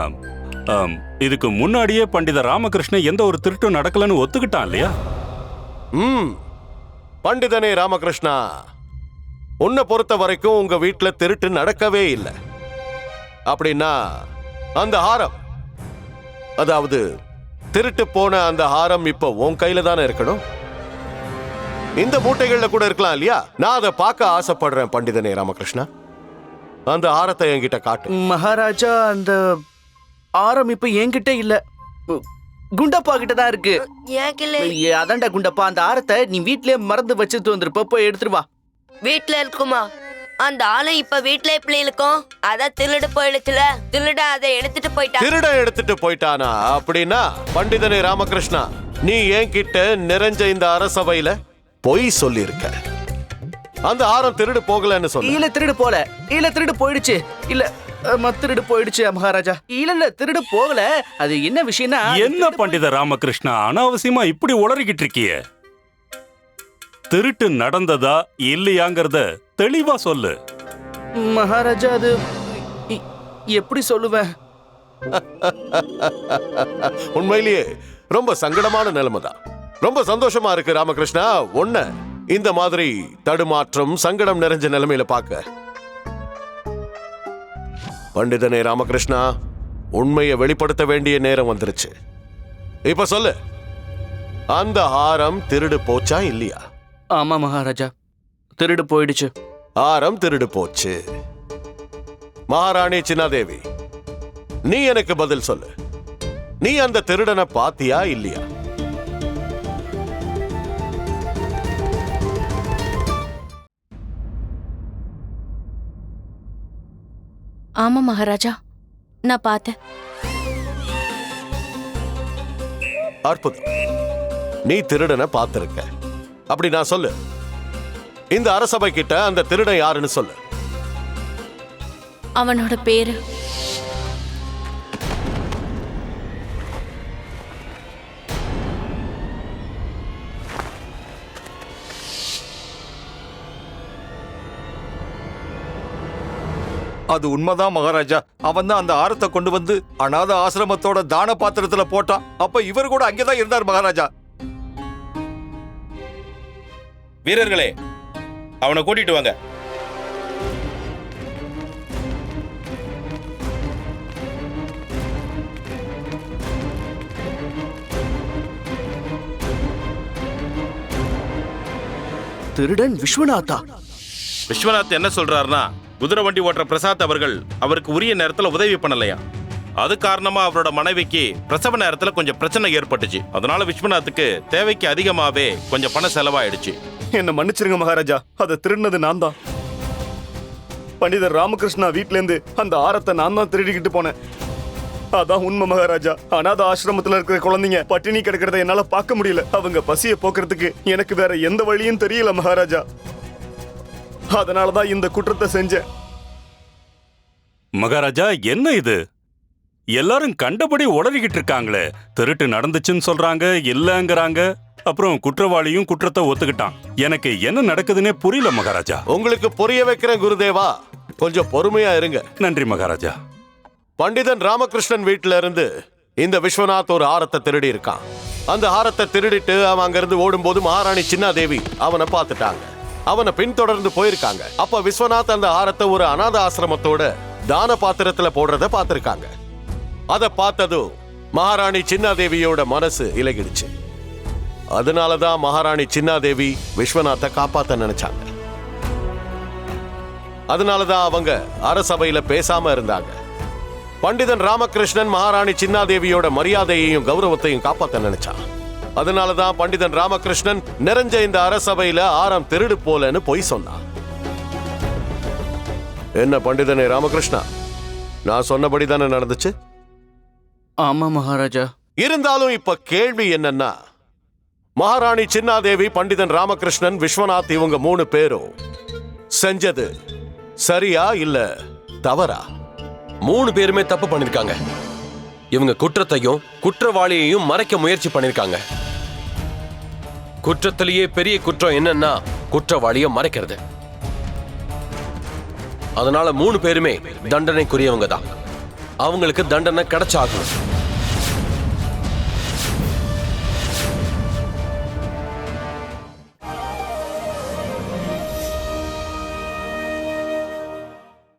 இதுக்கு முன்னாடியே பண்டித ராமகிருஷ்ணன் எந்த ஒரு திருட்டும் நடக்கலன்னு ஒத்துக்கிட்டான் இல்லையா? பண்டிதனே ராமகிருஷ்ணா, உன்னை பொறுத்த வரைக்கும் உங்க வீட்டுல திருட்டு நடக்கவே இல்லை. அப்படின்னா அந்த ஹாரம், அதாவது திருட்டு போன அந்த ஹாரம் இப்ப உன் கையில தானே இருக்கணும். இந்த மூட்டைகள்ல கூட இருக்கலாம் இல்லையா? நான் அதை பார்க்க ஆசைப்படுறேன் பண்டிதனே ராமகிருஷ்ணா. அந்த ஹாரத்தை என்கிட்ட காட்டு. மகாராஜா, அந்த ஆரம் இப்ப என்கிட்ட இல்ல, குண்டப்பா கிட்ட தான் இருக்கு. அதான்டா குண்டப்பா, அந்த ஆரத்தை நீ வீட்லயே மறந்து வச்சுட்டு வந்திருப்ப, போய் எடுத்துட்டு வா. வீட்ல இருக்குமா? அந்த ஆளு இப்ப வீட்ல எப்படி இருக்கும்? அதான் திருடு போயிடுச்சுல, திருட அதை எடுத்துட்டு போயிட்டான். திருட எடுத்துட்டு போயிட்டானா? அப்படின்னா பண்டிதனே ராமகிருஷ்ணா, நீ என்கிட்ட நிறைஞ்ச இந்த அரசவையில பொய் சொல்லி இருக்க. அந்த ஆரம் திருடு போகலன்னு சொல்ல. இல்ல திருடு போல, இல்ல திருடு போயிடுச்சு, இல்ல திருடு போயிடுச்சு மகாராஜா. இல்ல திருடு போகல. அது என்ன விஷயம்னா, என்ன பண்டித ராமகிருஷ்ணா அனாவசியமா இப்படி உளறிக்கிட்டு இருக்கிய? திருட்டு நடந்ததா இல்லையாங்கிறத தெளிவா சொல்லு. மகாராஜா, அது எப்படி சொல்லுவேன்? உண்மையிலேயே ரொம்ப சங்கடமான நிலைமைதான். ரொம்ப சந்தோஷமா இருக்கு ராமகிருஷ்ணா, ஒன்ன இந்த மாதிரி தடுமாற்றம் சங்கடம் நிறைஞ்ச நிலைமையில பார்க்க. பண்டிதனே ராமகிருஷ்ணா, உண்மையை வெளிப்படுத்த வேண்டிய நேரம் வந்துருச்சு. இப்ப சொல்லு, அந்த ஹாரம் திருடு போச்சா இல்லையா? ஆமா மகாராஜா, திருடு போயிடுச்சு. ஹாரம் திருடு போச்சு. மகாராணி சின்னாதேவி, நீ எனக்கு பதில் சொல்லு. நீ அந்த திருடனை பாத்தியா இல்லையா? ஆமா மகாராஜா, நான் பார்த்தேன். அற்புதம், நீ திருடனை பார்த்திருக்க. அப்படி நான் சொல்லு, இந்த அரசபை கிட்ட அந்த திருடன் யாருன்னு சொல்லு. அவனோட பேரு அது உண்மைதான் மகாராஜா. அவன் தான் அந்த ஆரத்தை கொண்டு வந்து அநாத ஆசிரமத்தோட தான பாத்திரத்துல போட்டான். அப்ப இவர் கூட அங்கேதான் இருந்தார் மகாராஜா. வீரர்களே, அவனை கூட்டிட்டு வாங்க. திருடன் விஸ்வநாதா? விஸ்வநாத் என்ன சொல்றாருன்னா, குதிரை வண்டி ஓட்டுற பிரசாத் அவர்கள் அவருக்கு உரிய நேரத்துல உதவி பண்ணலையா. அது காரணமா அவரோட மனைவிக்கு பிரசவ நேரத்துல கொஞ்சம் பிரச்சனை ஏற்பட்டுச்சு. அதனால விஸ்வநாத்துக்கு தேவைக்கு அதிகமாவே கொஞ்சம் பணம் செலவாயிடுச்சு. என்ன மன்னிச்சிருங்க மகாராஜா, அதை திருடினது நான் தான். பண்டிதர் ராமகிருஷ்ணா வீட்ல இருந்து அந்த ஆரத்தை நான் தான் திருடிக்கிட்டு போனேன். அதான் உண்மை மகாராஜா. அனாத ஆசிரமத்துல இருக்கிற குழந்தைங்க பட்டினி கிடக்கிறத என்னால பார்க்க முடியல. அவங்க பசியை போக்குறதுக்கு எனக்கு வேற எந்த வழியும் தெரியல மகாராஜா. அதனாலதான் இந்த குற்றத்தை செஞ்சேன். மகாராஜா, என்ன இது? எல்லாரும் கண்டபடி உளறிக்கிட்டு இருக்காங்களே. திருட்டு நடந்துச்சுன்னு சொல்றாங்க, இல்லங்கறாங்க. அப்புறம் குற்றவாளியும் குற்றத்தை ஒத்துக்கிட்டான். எனக்கு என்ன நடக்குதுன்னே புரியல மகாராஜா. உங்களுக்கு புரிய வைக்கிறேன் குருதேவா, கொஞ்சம் பொறுமையா இருங்க. நன்றி மகாராஜா. பண்டிதன் ராமகிருஷ்ணன் வீட்டுல இருந்து இந்த விஸ்வநாத் ஒரு ஆரத்தை திருடி இருக்கான். அந்த ஆரத்தை திருடிட்டு அவன் அங்கிருந்து ஓடும்போது மகாராணி சின்னாதேவி அவனை பார்த்துட்டாங்க. அவனை பின்தொடர்ந்து போயிருக்காங்க. அப்ப விஸ்வநாத் அந்த ஆரத்தை ஒரு அநாத ஆசிரமத்தோட தான பாத்திரத்துல போடுறத பார்த்திருக்காங்க. அதை பார்த்ததும் மகாராணி சின்னாதேவியோட மனசு இலகிடுச்சு. அதனாலதான் மகாராணி சின்னாதேவி விஸ்வநாத்தை காப்பாத்த நினைச்சாங்க. அதனாலதான் அவங்க அரசபையில பேசாம இருந்தாங்க. பண்டிதன் ராமகிருஷ்ணன் மகாராணி சின்னாதேவியோட மரியாதையையும் கௌரவத்தையும் காப்பாத்த நினைச்சான். அதனாலதான் பண்டிதன் ராமகிருஷ்ணன் நிறைஞ்ச இந்த அரசபையில ஆரம் திருடு போலன்னு பொய் சொன்னான். என்ன பண்டிதனே ராமகிருஷ்ணா, நான் சொன்னபடி தானே நடந்துச்சு? ஆமா மகாராஜா. இருந்தாலும் இப்ப கேள்வி என்னன்னா, மகாராணி சின்னாதேவி, பண்டிதன் ராமகிருஷ்ணன், விஸ்வநாத் இவங்க 3 பேரும் செஞ்சது சரியா இல்ல தவறா? 3 பேருமே தப்பு பண்ணிருக்காங்க. இவங்க குற்றத்தையும் குற்றவாளியையும் மறைக்க முயற்சி பண்ணிருக்காங்க. குற்றத்திலேயே பெரிய குற்றம் என்னன்னா குற்றவாளியை மறைக்கிறது. அதனால 3 பேருமே தண்டனைக்குரியவங்க தான். அவங்களுக்கு தண்டனை கிடைச்சாகணும்.